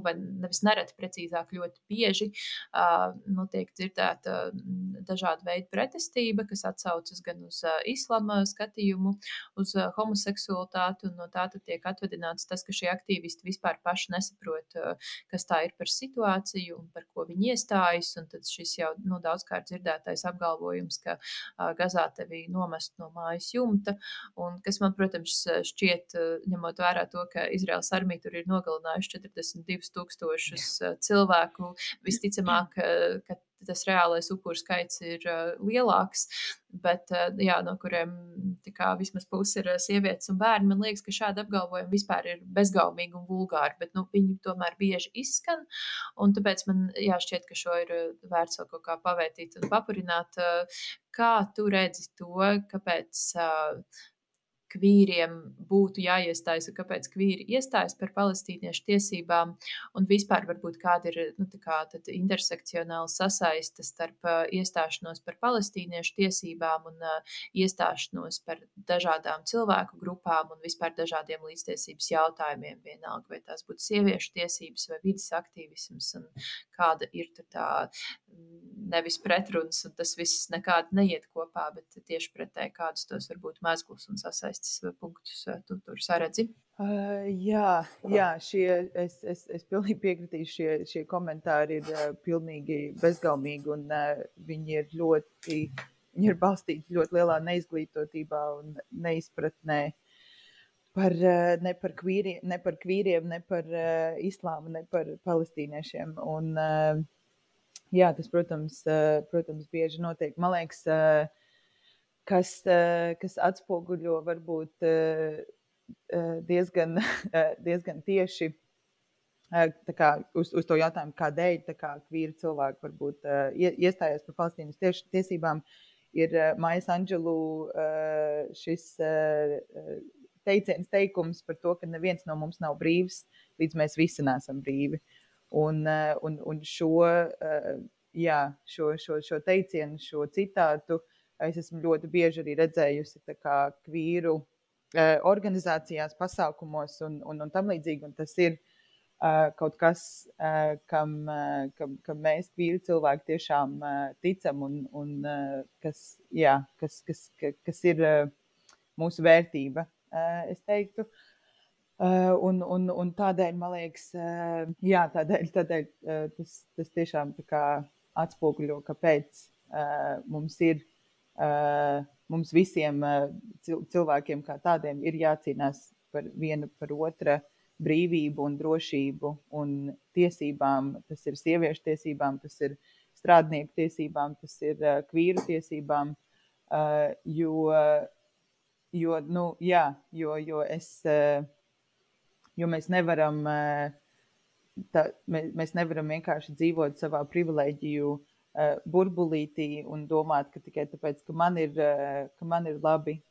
vai nevis nereti, precīzāk ļoti bieži tiek dzirdēta dažāda veida pretestība, kas atsaucas gan uz islama skatījumu, uz homoseksualitāti, un no tā tad tiek atvedināts tas, ka šie aktīvisti vispār paši nesaprot, kas tā ir par situāciju un par ko viņi iestājas, un tad šis jau daudzkārt dzirdētais apgalvojums, ka Gazā tevi nomest no mājas jumta, un kas man, protams, šķiet, ņemot vērā to, ka Izraēlas armija tur ir nogalinājuši 42,000 cilvēku, visticamāk, ka tas reālais upuru skaits ir lielāks, bet, no kuriem vismaz pusi ir sievietes un bērni. Man liekas, ka šādi apgalvojumi vispār ir bezgaumīgi un vulgāri, bet viņi tomēr bieži izskan, un tāpēc man šķiet, ka šo ir vērts vēl kaut kā pavētīt un papurināt. Kā tu redzi to, kāpēc kvīriem būtu jāiestājas, un kāpēc kvīri iestājas par palestīniešu tiesībām, un vispār varbūt kāda ir intersekcionāla sasaiste starp iestāšanos par palestīniešu tiesībām un iestāšanos par dažādām cilvēku grupām un vispār dažādiem līdztiesības jautājumiem, vienalga, vai tās būtu sieviešu tiesības vai vidas aktīvisms, un kāda ir tā nevis pretrunas, un tas viss nekādi neiet kopā, bet tieši pretēji kādus tos varbūt mezglus un sasaistes punktus tu tur saredzi. Es pilnīgi piekritīšu, šie komentāri ir pilnīgi bezgaumīgi, un viņi ir balstīti ļoti lielā neizglītotībā un neizpratnē ne par kvīriem, ne par islāmu, ne par palestīniešiem. Un, tas, protams, bieži notiek. Man liekas, kas atspoguļo varbūt diezgan tieši uz to jautājumu, kādēļ kvīri cilvēki varbūt iestājās par Palestīnas tiesībām, ir Majas Anģelu šis teikums par to, ka neviens no mums nav brīvs, līdz mēs visi neesam brīvi. Un šo teicienu, šo citātu es esmu ļoti bieži arī redzējusi tā kā kvīru organizācijās, pasākumos un tam līdzīgi, un tas ir kaut kas, kam mēs kvīru cilvēki tiešām ticam un kas ir mūsu vērtība, es teiktu. Un tādēļ, man liekas, tādēļ tas tiešām tā kā atspoguļo, kāpēc mums visiem cilvēkiem kā tādiem ir jācīnās par vienu par otra brīvību un drošību un tiesībām. Tas ir sieviešu tiesībām, tas ir strādnieku tiesībām, tas ir kvīru tiesībām, jo mēs nevaram vienkārši dzīvot savā privilēģiju burbulītī un domāt, ka tikai tāpēc, ka man ir labi,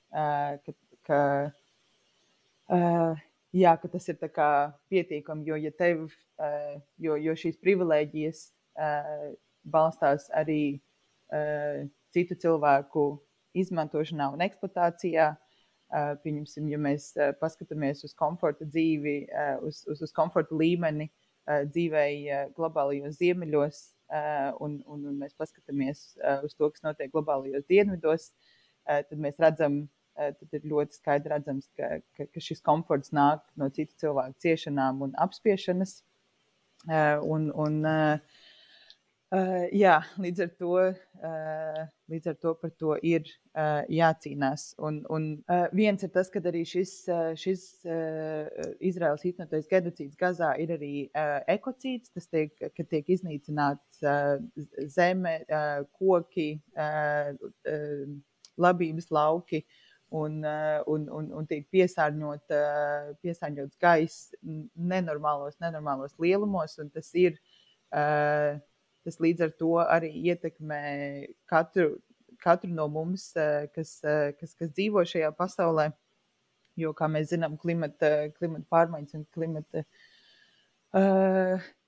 ka tas ir tā kā pietiekami, jo šīs privilēģijas balstās arī citu cilvēku izmantošanā un eksploatācijā. Pieņemsim, ja mēs paskatāmies uz komforta dzīvi, uz komforta līmeni dzīvei globālajos ziemeļos, un mēs paskatāmies uz to, kas notiek globālajos dienvidos, tad mēs redzam, tad ir ļoti skaidri redzams, ka šis komforts nāk no citu cilvēku ciešanām un apspiešanas. Līdz ar to par to ir jācīnās. Un viens ir tas, ka arī šis Izraēlas īstenotais genocīds Gazā ir arī ekocīds, tas tiek iznīcināts zeme, koki, labības lauki un tiek piesārņots gaiss nenormālos lielumos, un tas ir tas līdz ar to arī ietekmē katru no mums, kas dzīvo šajā pasaulē, jo, kā mēs zinām, klimata pārmaiņas un klimata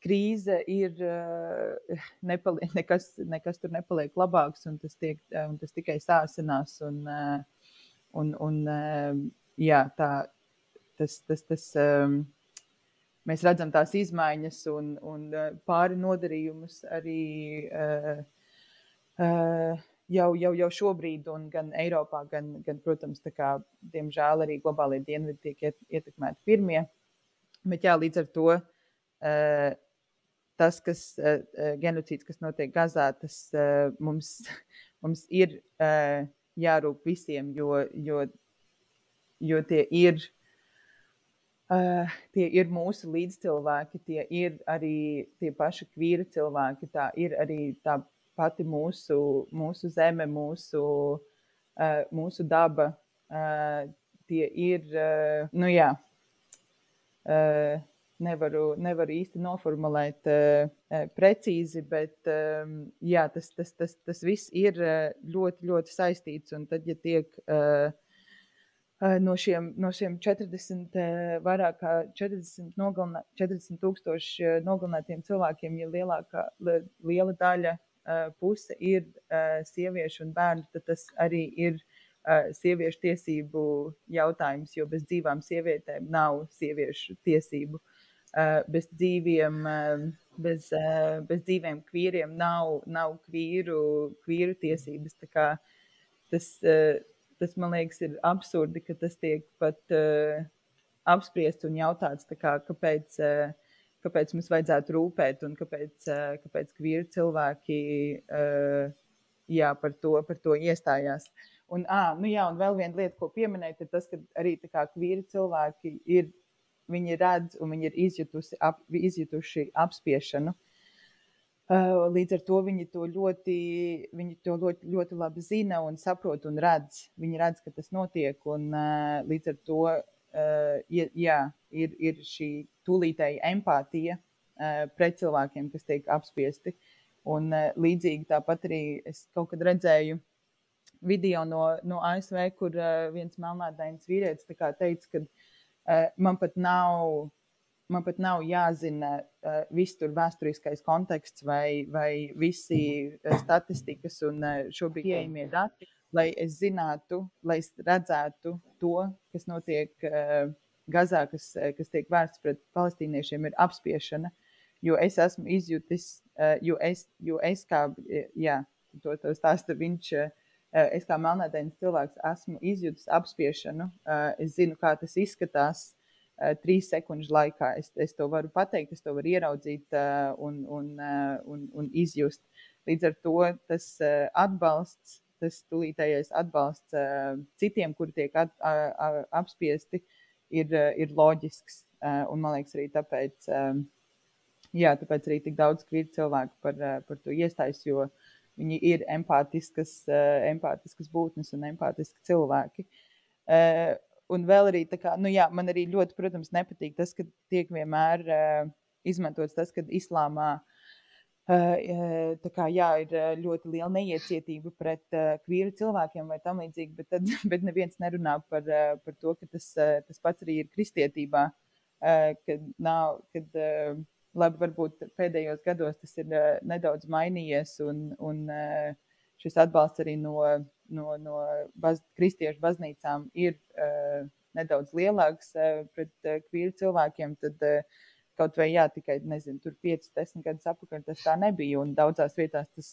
krīze ir nekas tur nepaliek labāks, un tas tikai sāsinās, mēs redzam tās izmaiņas un pāri nodarījumus arī jau šobrīd, un gan Eiropā, gan protams, tā kā, diemžēl arī globālie dienvidi tiek ietekmēti pirmie. Bet līdz ar to tas, genocīds, kas notiek Gazā, tas mums ir jārūp visiem, jo tie ir mūsu līdzcilvēki, tie ir arī tie paši kvīri cilvēki, tā ir arī tā pati mūsu zeme, mūsu daba, tie ir, nevaru īsti noformulēt precīzi, bet tas viss ir ļoti, ļoti saistīts, un tad, ja tiek no šiem 40, vairāk kā 40 000 nogalinātiem cilvēkiem, ja liela daļa puse ir sieviešu un bērnu, tad tas arī ir sieviešu tiesību jautājums, jo bez dzīvām sievietēm nav sieviešu tiesību. Bez dzīviem kvīriem nav kvīru tiesības. Tā kā tas, man liekas, ir absurdi, ka tas tiek pat apspriests un jautāts, tā kā, kāpēc mums vajadzētu rūpēt un kāpēc kvīru cilvēki par to iestājās. Un vēl viena lieta, ko pieminēt, ir tas, ka arī tā kā kvīru cilvēki viņi redz un viņi ir izjutuši apspiešanu. Līdz ar to viņi to ļoti labi zina un saprot un redz. Viņi redz, ka tas notiek, un līdz ar to ir šī tūlītēja empātija pret cilvēkiem, kas tiek apspiesti. Un līdzīgi tāpat arī es kaut kad redzēju video no ASV, kur viens melnādains vīrietis tā kā teica, ka man pat nav jāzina viss tur vēsturiskais konteksts vai visi statistikas un šobrīd pieejamie dati, lai es zinātu, lai es redzētu to, kas notiek Gazā, kas tiek vērsts pret palestīniešiem, ir apspiešana, jo es esmu izjutis, jo es kā, jā, to stāsta viņš, es kā melnādains cilvēks esmu izjutis apspiešanu, es zinu, kā tas izskatās 3 sekundžu laikā. Es to varu pateikt, es to varu ieraudzīt un izjust. Līdz ar to tas atbalsts, tas tūlītējais atbalsts citiem, kuri tiek apspiesti, ir loģisks. Un man liekas arī tāpēc, tāpēc arī tik daudz kvīru cilvēku par to iestājas, jo viņi ir empātiskas būtnes un empātiski cilvēki. Un vēl arī tā kā, man arī ļoti, protams, nepatīk tas, ka tiek vienmēr izmantots tas, ka islāmā tā kā, ir ļoti liela neiecietība pret kvīru cilvēkiem vai tam līdzīgi, bet neviens nerunā par to, ka tas pats arī ir kristietībā, kad labi, varbūt pēdējos gados tas ir nedaudz mainījies un šis atbalsts arī no kristiešu baznīcām ir nedaudz lielāks pret kvīru cilvēkiem, tad kaut vai tikai, nezinu, tur 5-10 gadus apakaļ tas tā nebija, un daudzās vietās tas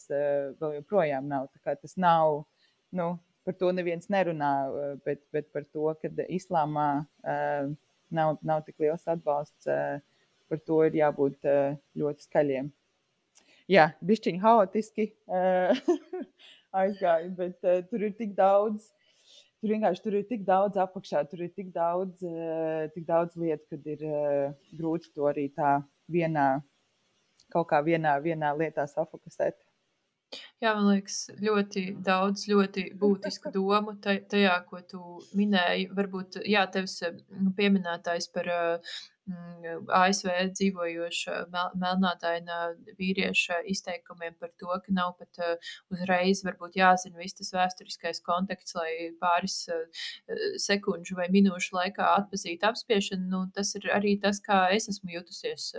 vēl joprojām nav. Tā kā tas nav, par to neviens nerunā, bet par to, ka islāmā nav tik liels atbalsts, par to ir jābūt ļoti skaļiem. Jā, bišķiņ haotiski aizgāju, bet tur ir tik daudz, tur ir tik daudz apakšā, tur ir tik daudz lietu, kad ir grūti to arī tā kaut kā vienā lietā safokusēt. Jā, man liekas, ļoti daudz, ļoti būtisku domu tajā, ko tu minēji. Varbūt, tevs pieminētājs par ASV dzīvojoša melnādaina vīrieša izteikumiem par to, ka nav pat uzreiz varbūt jāzina viss tas vēsturiskais konteksts, lai pāris sekundžu vai minūšu laikā atpazītu apspiešanu. Tas ir arī tas, kā es esmu jutusies,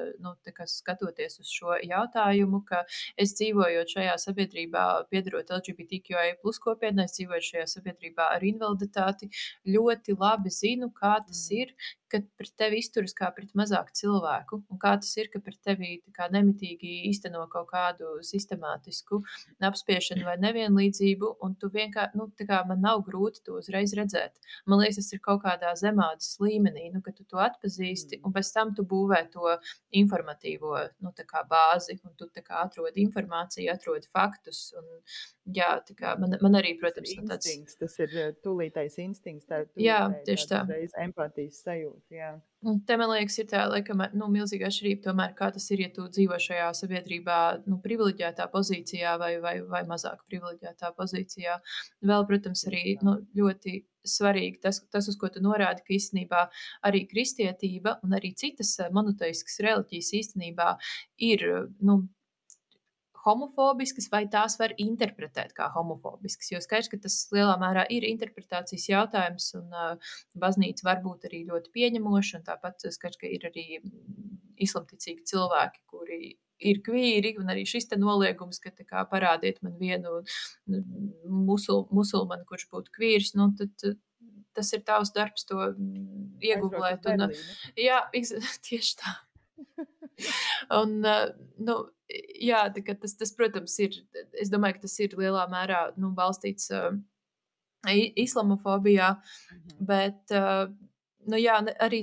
skatoties uz šo jautājumu, ka es dzīvojot šajā sabiedrībā, piedarot LGBTQIA+ kopienai, es dzīvoju šajā sabiedrībā ar invaliditāti, ļoti labi zinu, kā tas ir, kad pret tevi izturas kā pret mazāku cilvēku, un kā tas ir, ka pret tevi nemitīgi īsteno kaut kādu sistemātisku apspiešanu vai nevienlīdzību, un tu vienkārši, man nav grūti to uzreiz redzēt. Man liekas, tas ir kaut kādā zemādas līmenī, ka tu to atpazīsti, un pēc tam tu būvē to informatīvo, bāzi, un tu atrodi informāciju, atrodi faktus, un man arī, protams, instinkts, tas ir tūlītais instinkts, tā ir tieši tā. Empātijas sajūta. Jā. Un te, man liekas, ir tā laikam, milzīga atšķirība tomēr, kā tas ir, ja tu dzīvo šajā sabiedrībā privileģētā pozīcijā vai mazāk privileģētā pozīcijā. Vēl, protams, arī ļoti svarīgi tas, uz ko tu norādi, ka īstenībā arī kristietība un arī citas monoteiskas reliģijas īstenībā ir, homofobiskas, vai tās var interpretēt kā homofobiskas, jo skaidrs, ka tas lielā mērā ir interpretācijas jautājums, un baznīca var būt arī ļoti pieņemoša, un tāpat skaidrs, ka ir arī islamticīgi cilvēki, kuri ir kvīri, un arī šis te noliegums, ka parādiet man vienu musulmanu, kurš būtu kvīrs, tad tas ir tavs darbs to iegublēt. Jā, tieši tā. Un, tas, protams, ir, es domāju, ka tas ir lielā mērā balstīts islamofobijā, bet arī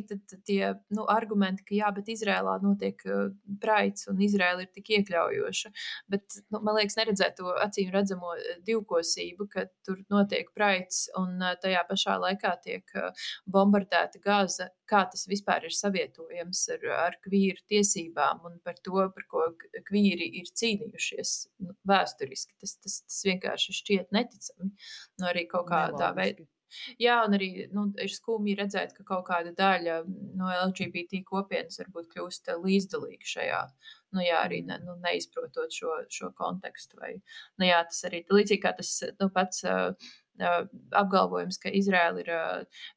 tie argumenti, ka bet Izrēlā notiek praids un Izrēla ir tik iekļaujoša, bet man liekas neredzēt to acīm redzamo divkosību, ka tur notiek praids un tajā pašā laikā tiek bombardēta Gaza, kā tas vispār ir savietojams ar kvīru tiesībām un par to, par ko kvīri ir cīnījušies vēsturiski. Tas vienkārši šķiet neticami. Arī kaut kādā veidā. Jā, un arī ir skumji redzēt, ka kaut kāda daļa no LGBT kopienas varbūt kļūst līdzdalīga šajā. Arī neizprotot šo kontekstu. Vai, tas arī līdzīgi kā tas pats apgalvojums, ka Izraela ir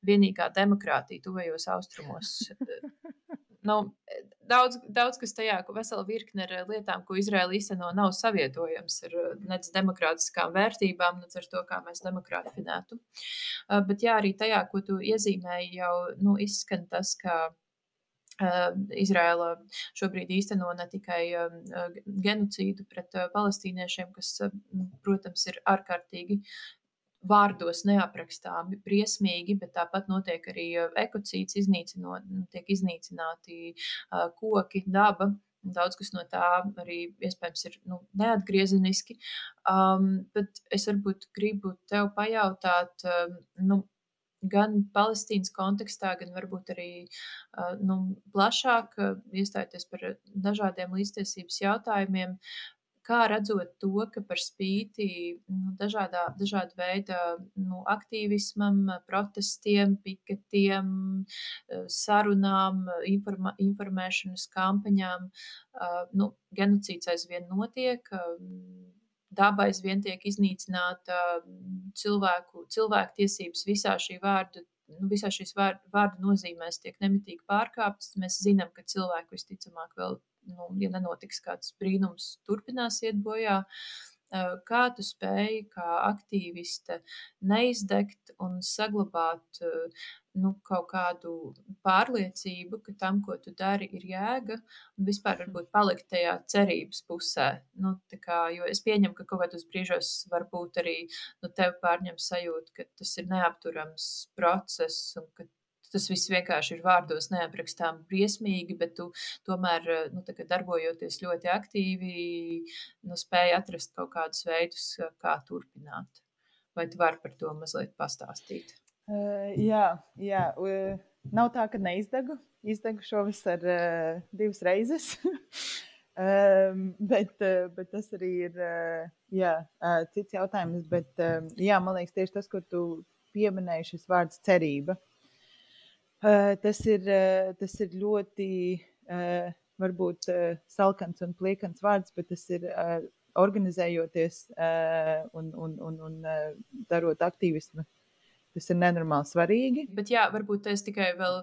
vienīgā demokrātija tuvajos austrumos. Daudz kas tajā, vesela virkne ar lietām, ko Izraela īsteno, nav savietojams ar nec demokrātiskām vērtībām, nec ar to, kā mēs demokrātifinētu. Bet jā, arī tajā, ko tu iezīmēji, jau izskan tas, ka Izraela šobrīd īsteno ne tikai genocīdu pret palestīniešiem, kas, protams, ir ārkārtīgi vārdos neaprakstāmi, briesmīgi, bet tāpat notiek arī ekocīds, tiek iznīcināti koki, daba. Daudz kas no tā arī iespējams ir neatgriezeniski. Bet es varbūt gribu tev pajautāt, gan Palestīnas kontekstā, gan varbūt arī plašāk iestājoties par dažādiem līdztiesības jautājumiem. Kā redzot to, ka par spīti dažāda veida aktīvismam, protestiem, piketiem, sarunām, informēšanas kampaņām, genocīds aizvien notiek, daba aizvien tiek iznīcināta, cilvēktiesības visā šīs vārdu nozīmēs tiek nemitīgi pārkāptas. Mēs zinām, ka cilvēku visticamāk vēl, ja nenotiks kāds brīnums, turpinās iet bojā. Kā tu spēji, kā aktīviste, neizdegt un saglabāt kaut kādu pārliecību, ka tam, ko tu dari, ir jēga, un vispār varbūt palikt tajā cerības pusē. Jo es pieņemu, ka kaut kādos brīžos varbūt arī tev pārņem sajūta, ka tas ir neapturams process un ka tas viss vienkārši ir vārdos neaprakstām briesmīgi, bet tu tomēr, darbojoties ļoti aktīvi, spēj atrast kaut kādus veidus, kā turpināt. Vai tu vari par to mazliet pastāstīt? Jā. Nav tā, ka neizdegu. Izdegu šovasar 2 reizes. Bet tas arī ir cits jautājums. Bet, man liekas, tieši tas, ko tu pieminēji, šis vārds cerība. Tas ir ļoti varbūt salkans un pliekans vārds, bet tas ir organizējoties un darot aktīvismu. Tas ir nenormāli svarīgi. Bet jā, varbūt es tikai vēl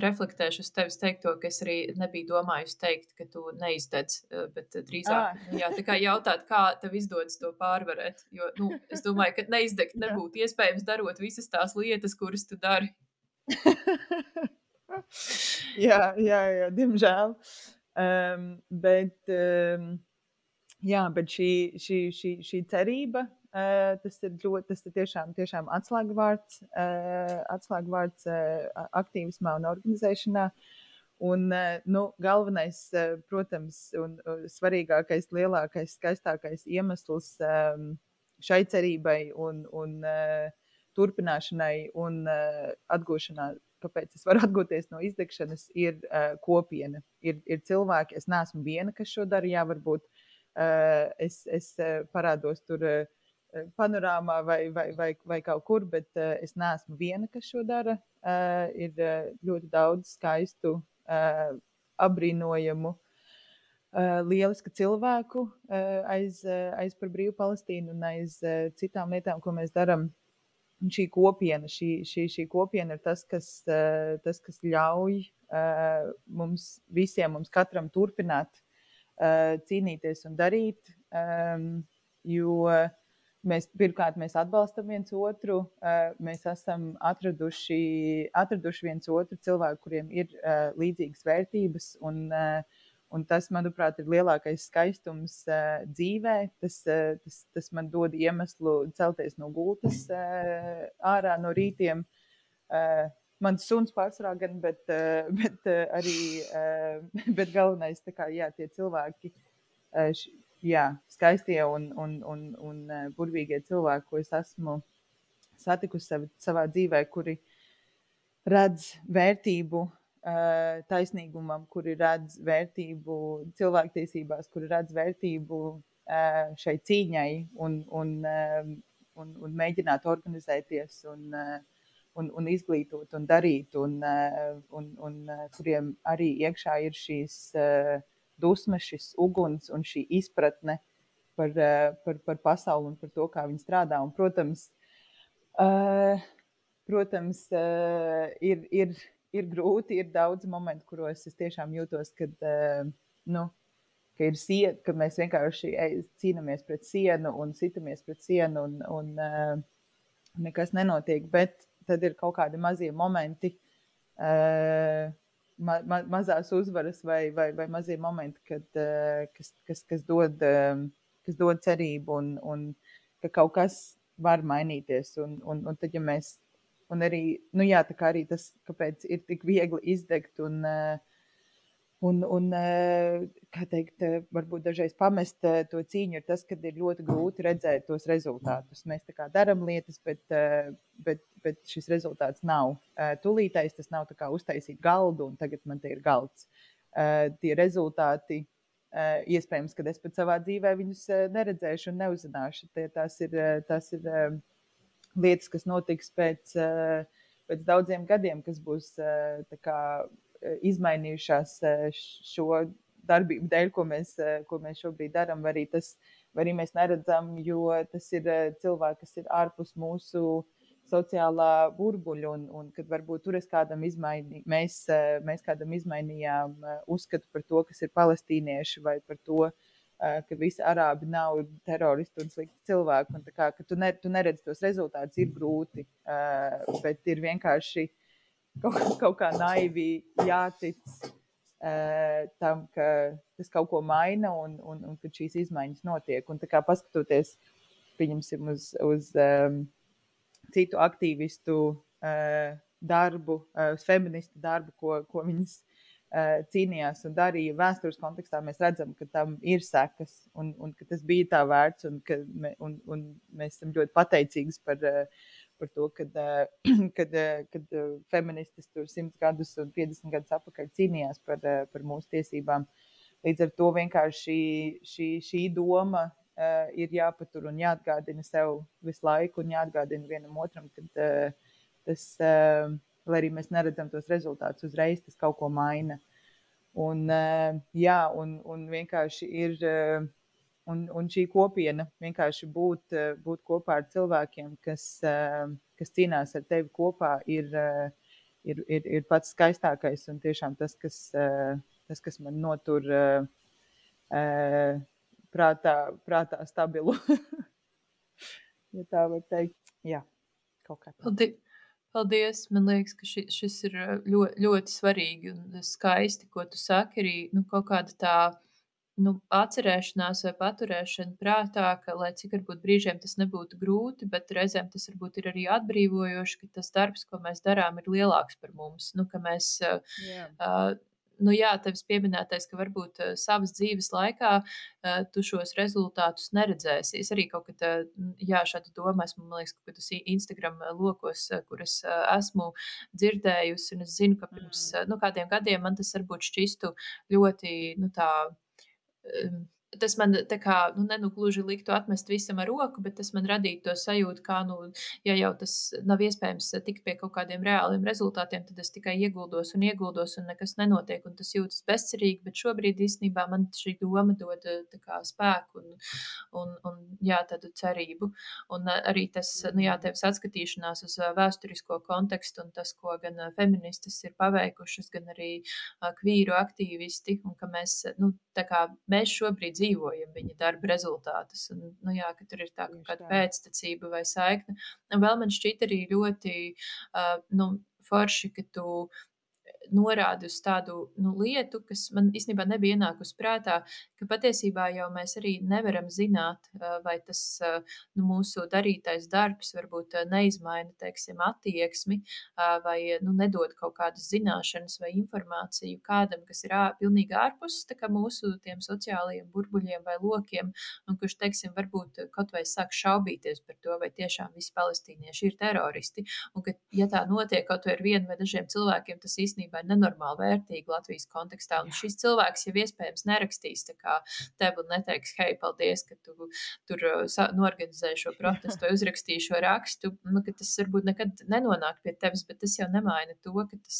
reflektēšu uz tevis teikto, ka es arī nebiju domājusi teikt, ka tu neizdedz, bet drīzāk tā kā jautāt, kā tev izdodas to pārvarēt. Jo es domāju, ka neizdegt nebūtu iespējams darot visas tās lietas, kuras tu dari. jā, diemžēl. Bet šī cerība, tas ir tiešām atslēgvārds aktīvismā un organizēšanā. Un galvenais, protams, un svarīgākais, lielākais, skaistākais iemesls šai cerībai un turpināšanai un atgūšanā, kāpēc es varu atgūties no izdegšanas, ir kopiena. Ir cilvēki, es neesmu viena, kas šo dara, jā, varbūt es parādos tur panorāmā vai kaut kur, bet es neesmu viena, kas šo dara. Ir ļoti daudz skaistu, apbrīnojamu, lielisku cilvēku aiz par brīvu Palestīnu un aiz citām lietām, ko mēs darām. Un šī kopiena ir tas, kas ļauj mums visiem, mums katram turpināt cīnīties un darīt, jo mēs atbalstam viens otru, mēs esam atraduši viens otru cilvēku, kuriem ir līdzīgas vērtības, un tas, manuprāt, ir lielākais skaistums dzīvē. Tas man dod iemeslu celties no gultas ārā no rītiem. Mans suns pārsvarā gan, bet arī bet galvenais, tie cilvēki, skaistie un burvīgie cilvēki, ko es esmu satikusi savā dzīvē, kuri redz vērtību taisnīgumam, kuri redz vērtību cilvēktiesībās, kuri redz vērtību šai cīņai un un mēģināt organizēties un izglītot un darīt, un kuriem arī iekšā ir šīs dusmas, šis uguns un šī izpratne par pasauli un par to, kā viņi strādā. Un, protams, ir grūti, ir daudz momentu, kuros es tiešām jūtos, ka ir siena, ka mēs vienkārši cīnāmies pret sienu un sitamies pret sienu un nekas nenotiek, bet tad ir kaut kādi mazie momenti, mazās uzvaras vai mazie momenti, kas dod cerību un ka kaut kas var mainīties. Un tad, ja mēs, un arī, tā kā arī tas, kāpēc ir tik viegli izdegt un kā teikt, varbūt dažreiz pamest to cīņu, ir tas, kad ir ļoti grūti redzēt tos rezultātus. Mēs tā kā daram lietas, bet šis rezultāts nav tulītais, tas nav tā kā uztaisīt galdu, un tagad man te ir galds. Tie rezultāti, iespējams, kad es pat savā dzīvē viņus neredzēšu un neuzzināšu. Tās ir lietas, kas notiks pēc daudziem gadiem, kas būs tā kā izmainījušās šo darbību dēļ, ko mēs šobrīd darām, vai arī mēs neredzam, jo tas ir cilvēki, kas ir ārpus mūsu sociālā burbuļa, un kad varbūt tur mēs kādam izmainījām uzskatu par to, kas ir palestīnieši, vai par to, ka visi arābi nav teroristi un slikti cilvēki, un tā kā, ka tu neredzi tos rezultātus, ir grūti, bet ir vienkārši kaut kā naivi jātic tam, ka tas kaut ko maina un ka šīs izmaiņas notiek. Un tā kā paskatoties, pieņemsim uz citu aktīvistu darbu, feministu darbu, ko viņas cīnījās un darīja vēstures kontekstā, mēs redzam, ka tam ir sekas un ka tas bija tā vērts un mēs esam ļoti pateicīgas par to, kad feministas tur 100 gadus un 50 gadus atpakaļ cīnījās par mūsu tiesībām. Līdz ar to vienkārši šī doma ir jāpatur un jāatgādina sev visu laiku un jāatgādina vienam otram, kad tas, lai arī mēs neredzam tos rezultātus uzreiz, tas kaut ko maina. Un vienkārši ir... Un šī kopiena vienkārši būt kopā ar cilvēkiem, kas cīnās ar tevi kopā, ir pats skaistākais un tiešām tas, kas man notur prātā stabilu. Ja tā var teikt. Jā, kaut kā tā. Paldies. Man liekas, ka šis ir ļoti svarīgi un skaisti, ko tu saki, arī kaut kāda tā atcerēšanās vai paturēšana prātā, ka, lai cik varbūt brīžiem tas nebūtu grūti, bet reizēm tas varbūt ir arī atbrīvojoši, ka tas darbs, ko mēs darām, ir lielāks par mums. Ka mēs, tevis pieminētais, ka varbūt savas dzīves laikā tu šos rezultātus neredzēsi. Es arī kaut kad, šādu domu esmu, man liekas, kaut kādos Instagram lokos, kuras esmu dzirdējusi, un es zinu, ka pirms kādiem gadiem man tas varbūt šķistu ļoti, tas man tā kā, gluži liktu atmest visam ar roku, bet tas man radītu to sajūtu, kā, ja jau tas nav iespējams tikt pie kaut kādiem reāliem rezultātiem, tad es tikai ieguldos un nekas nenotiek, un tas jūtas bezcerīgi, bet šobrīd īstenībā man šī doma dod tā kā spēku un tādu cerību. Un arī tas, tevis atskatīšanās uz vēsturisko kontekstu un tas, ko gan feministas ir paveikušas, gan arī kvīru aktīvisti, un ka mēs, tā kā mēs šobrīd dzīvojam viņa darba rezultātus, un, ka tur ir tā kāda pēctecība vai saikne. Un vēl man šķiet arī ļoti, forši, ka tu norādi uz tādu lietu, kas man īstenībā nebija ienākusi prātā, ka patiesībā jau mēs arī nevaram zināt, vai tas mūsu darītais darbs varbūt neizmaina, teiksim, attieksmi, vai nedod kaut kādas zināšanas vai informāciju kādam, kas ir pilnīgi ārpus tā kā mūsu tiem sociālajiem burbuļiem vai lokiem, un kurš, teiksim, varbūt kaut vai sāk šaubīties par to, vai tiešām visi palestīnieši ir teroristi, un ka, ja tā notiek kaut vai ar vienu vai dažiem cilvēkiem, tas īstenībā vai nenormāli vērtīgi Latvijas kontekstā. Un šis cilvēks jau iespējams nerakstīs tā kā tev un neteiks, hei, paldies, ka tu tur norganizēji šo protestu vai uzrakstīji šo rakstu, nu, ka tas varbūt nekad nenonāk pie tevis, bet tas jau nemaina to, ka tas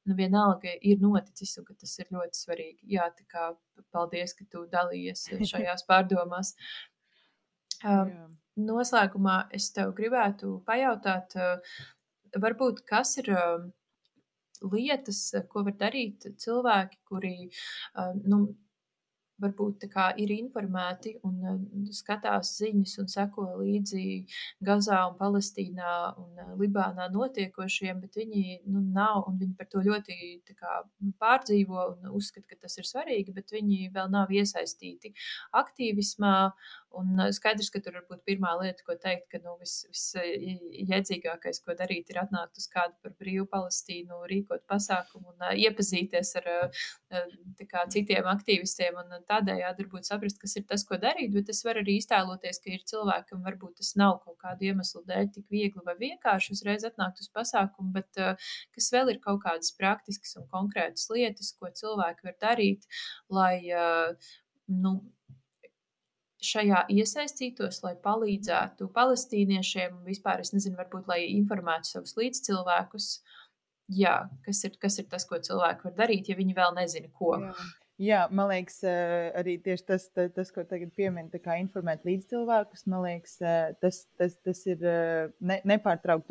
nu, vienalga ir noticis un ka tas ir ļoti svarīgi. Jā, tā kā paldies, ka tu dalījies šajās pārdomās. Noslēgumā es tev gribētu pajautāt, varbūt kas ir lietas, ko var darīt cilvēki, kuri, nu, varbūt tā kā ir informēti un skatās ziņas un seko līdzi Gazā un Palestīnā un Libānā notiekošiem, bet viņi nav, un viņi par to ļoti tā kā pārdzīvo un uzskata, ka tas ir svarīgi, bet viņi vēl nav iesaistīti aktīvismā. Un skaidrs, ka tur varbūt pirmā lieta, ko teikt, ka visjēdzīgākais, ko darīt, ir atnākt uz kādu par brīvu Palestīnu, rīkot pasākumu un iepazīties ar tā kā citiem aktīvistiem un tādējādi varbūt saprast, kas ir tas, ko darīt, bet es varu arī iztēloties, ka ir cilvēkam varbūt tas nav kaut kādu iemeslu dēļ tik viegli vai vienkārši uzreiz atnākt uz pasākumu, bet kas vēl ir kaut kādas praktiskas un konkrētas lietas, ko cilvēki var darīt, lai, šajā iesaistītos, lai palīdzētu palestīniešiem un vispār, es nezinu, varbūt, lai informētu savus līdzcilvēkus. Jā, kas ir tas, ko cilvēki var darīt, ja viņi vēl nezina, ko? Jā, man liekas, arī tieši tas, ko tagad piemin, tā kā informēt līdzcilvēkus, man liekas, tas ir nepārtraukt,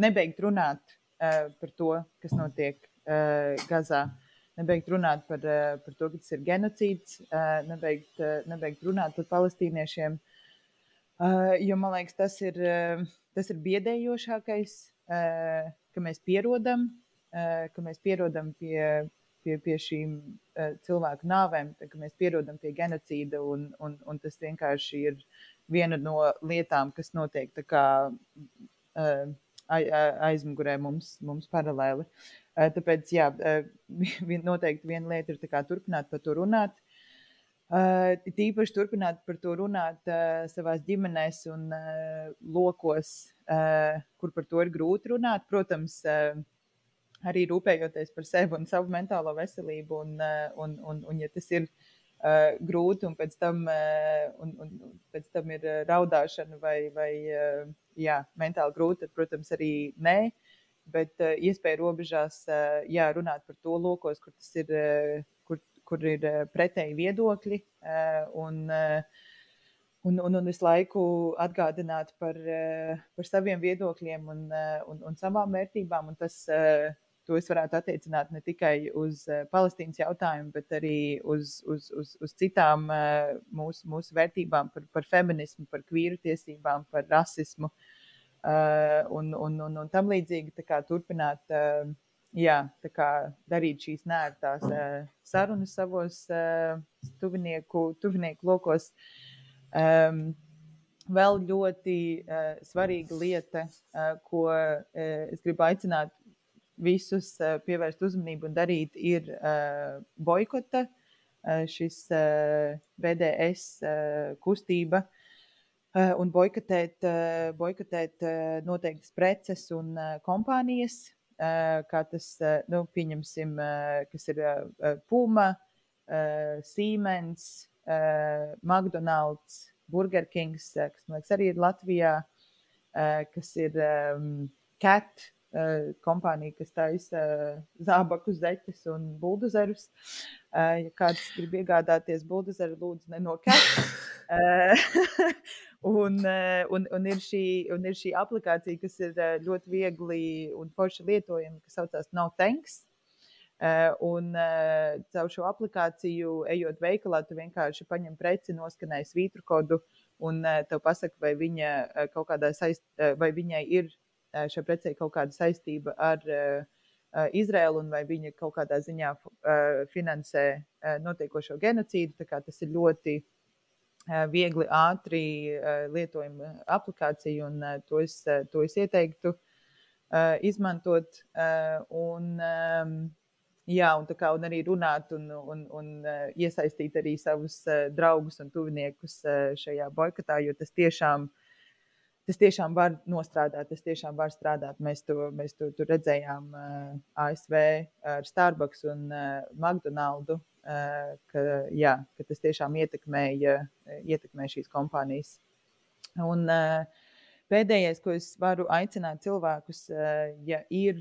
nebeigt runāt par to, kas notiek Gazā. Nebeigt runāt par to, ka tas ir genocīds, nebeigt runāt par palestīniešiem, jo, man liekas, tas ir biedējošākais, ka mēs pierodam pie šīm cilvēku nāvēm, ka mēs pierodam pie genocīda, un tas vienkārši ir viena no lietām, kas notiek tā kā aizmugurē mums paralēli. Tāpēc, jā, noteikti viena lieta ir tā kā turpināt par to runāt. Tīpaši turpināt par to runāt savās ģimenēs un lokos, kur par to ir grūti runāt. Protams, arī rūpējoties par sevi un savu mentālo veselību. Un ja tas ir grūti un pēc tam ir raudāšana vai mentāli grūti, tad, protams, arī nē. Bet iespēja robežās, runāt par to lokos, kur tas ir, kur ir pretēji viedokļi, un visu laiku atgādināt par saviem viedokļiem un savām vērtībām, un to es varētu attiecināt ne tikai uz Palestīnas jautājumu, bet arī uz citām mūsu vērtībām par feminismu, par kvīru tiesībām, par rasismu. Un tam līdzīgi tā kā turpināt, tā kā darīt šīs neērtās sarunas savos tuvinieku lokos. Vēl ļoti svarīga lieta, ko es gribu aicināt visus pievērst uzmanību un darīt, ir boikota, šis BDS kustība. Un boikotēt noteiktas preces un kompānijas, kā tas, pieņemsim, kas ir Puma, Siemens, McDonald's, Burger Kings, kas, man liekas, arī ir Latvijā, kas ir Cat, kompānija, kas taisa zābaku zeķes un buldozerus. Ja kāds grib iegādāties buldozeru, lūdzu, ne no Cat. Un ir šī aplikācija, kas ir ļoti viegli un forši lietojama, kas saucās No Thanks. Un caur šo aplikāciju, ejot veikalā, tu vienkārši paņem preci, noskanēji svītrukodu un tev pasaka, vai viņa kaut kādā vai viņai ir šai precei kaut kāda saistība ar Izraēlu un vai viņa kaut kādā ziņā finansē notiekošo genocīdu. Tā kā tas ir ļoti viegli, ātri lietojama aplikācija, un to es ieteiktu izmantot. Un arī runāt un iesaistīt arī savus draugus un tuviniekus šajā boikotā, jo tas tas tiešām var nostrādāt, tas tiešām var strādāt. Mēs to tur redzējām ASV ar Starbucks un McDonaldu, ka tas tiešām ietekmē šīs kompānijas. Un pēdējais, ko es varu aicināt cilvēkus, ja ir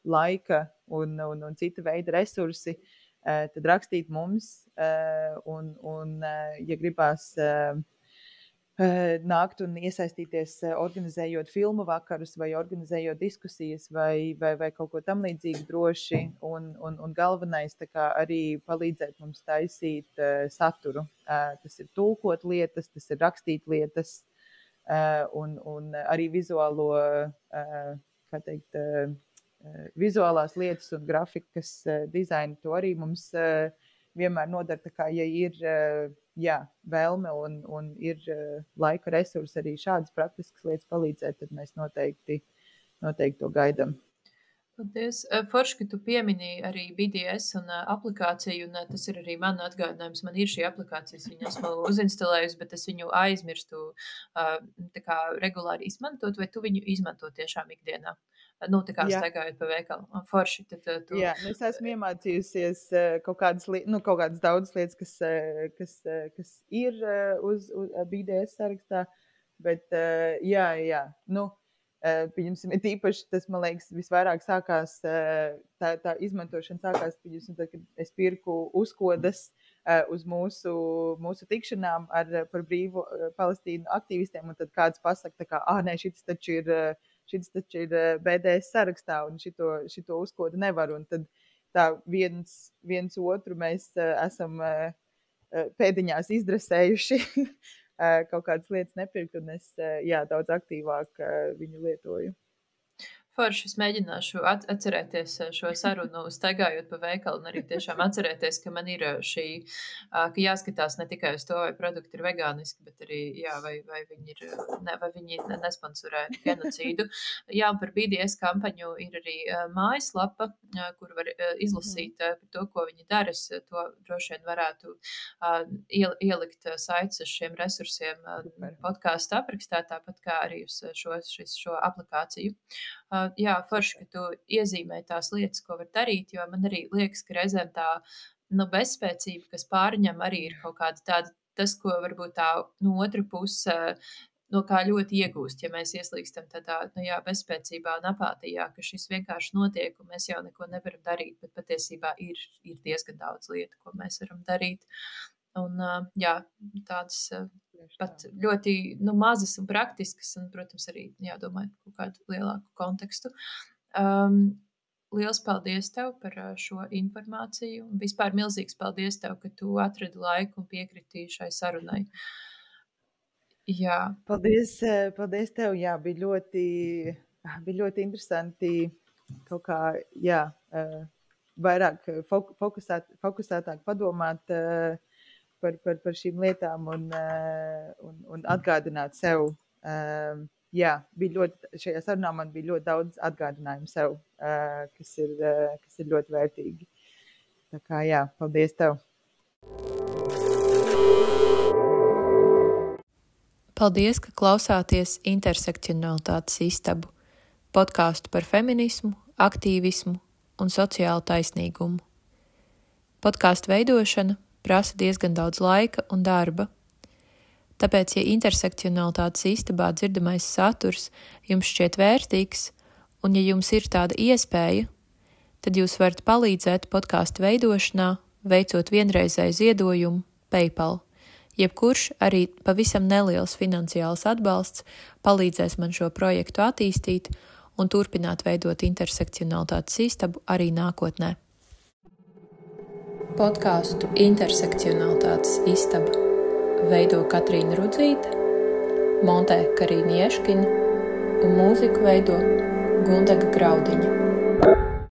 laika un cita veida resursi, tad rakstīt mums, un ja gribās nākt un iesaistīties, organizējot filmu vakarus vai organizējot diskusijas vai kaut ko tam līdzīgi droši, un galvenais tā kā arī palīdzēt mums taisīt saturu. Tas ir tulkot lietas, tas ir rakstīt lietas, un arī vizuālās lietas un grafikas dizaini, to arī mums vienmēr nodara. Tā kā, ja ir vēlme un ir laika resursi arī šādas praktiskas lietas palīdzēt, tad mēs noteikti to gaidām. Paldies. Forši, ka tu pieminīji arī BDS un aplikāciju, un tas ir arī man atgādinājums. Man ir šī aplikācija, viņu esmu uzinstalējusi, bet es viņu aizmirstu tā kā regulāri izmantot, vai tu viņu izmanto tiešām ikdienā? Nu, tā kā staigājot pa veikalu. Forši, tad tu... Jā, es esmu iemācījusies kaut kādas daudzas lietas, kas ir uz BDS sarakstā, bet pieņemsim, tīpaši tas, man liekas, visvairāk sākās, tā izmantošana sākās, pieņemsim, tad, kad es pirku uzkodas uz mūsu tikšanām par brīvu Palestīnu aktīvistiem, un tad kāds pasaka, tā kā, nē, šis taču ir BDS sarakstā, un šito uzkodu nevar, un tad tā viens otru mēs esam pēdiņās izdresējuši kaut kādas lietas nepirkt, un es daudz aktīvāk viņu lietoju. Forši, es mēģināšu atcerēties šo sarunu, staigājot pa veikalu, un arī tiešām atcerēties, ka man ir šī, ka jāskatās ne tikai uz to, vai produkti ir vegāniski, bet arī, vai viņi nesponsorē genocīdu. Jā, un par BDS kampaņu ir arī mājaslapa, kur var izlasīt par to, ko viņi dara. Es to droši vien varētu ielikt saites uz šiem resursiem podkāstu aprakstā, tāpat kā arī uz šo aplikāciju. Jā, forši, ka tu iezīmē tās lietas, ko var darīt, jo man arī liekas, ka reizēm tā bezspēcība, kas pārņem, arī ir kaut kāda tāda, tas, ko varbūt tā otra puse, no kā ļoti iegūst, ja mēs ieslīgstam tādā bezspēcībā un apātijā, ka šis vienkārši notiek un mēs jau neko nevaram darīt, bet patiesībā ir diezgan daudz lietu, ko mēs varam darīt. Un tādas pat ļoti mazas un praktiskas, un, protams, arī jādomāt kaut kādu lielāku kontekstu. Liels paldies tev par šo informāciju, un vispār milzīgs paldies tev, ka tu atradi laiku un piekritīji šai sarunai. Jā. Paldies tev, bija ļoti interesanti kaut kā, vairāk fokusētāk padomāt par šīm lietām un atgādināt sev. Šajā sarunā man bija ļoti daudz atgādinājumu sev, kas ir ļoti vērtīgi. Tā kā, paldies tev. Paldies, ka klausāties Intersekcionalitātes istabu, podkāstu par feminismu, aktīvismu un sociālu taisnīgumu. Podkāstu veidošana prasa diezgan daudz laika un darba. Tāpēc, ja Intersekcionalitātes istabā dzirdamais saturs jums šķiet vērtīgs, un ja jums ir tāda iespēja, tad jūs varat palīdzēt podkāstu veidošanā, veicot vienreizēju ziedojumu PayPal. Jebkurš arī pavisam neliels finansiāls atbalsts palīdzēs man šo projektu attīstīt un turpināt veidot Intersekcionalitātes istabu arī nākotnē. Podkāstu Intersekcionalitātes istaba veido Katrīna Rudzīte, montē Karīna Ieškina un mūziku veido Gundaga Graudiņa.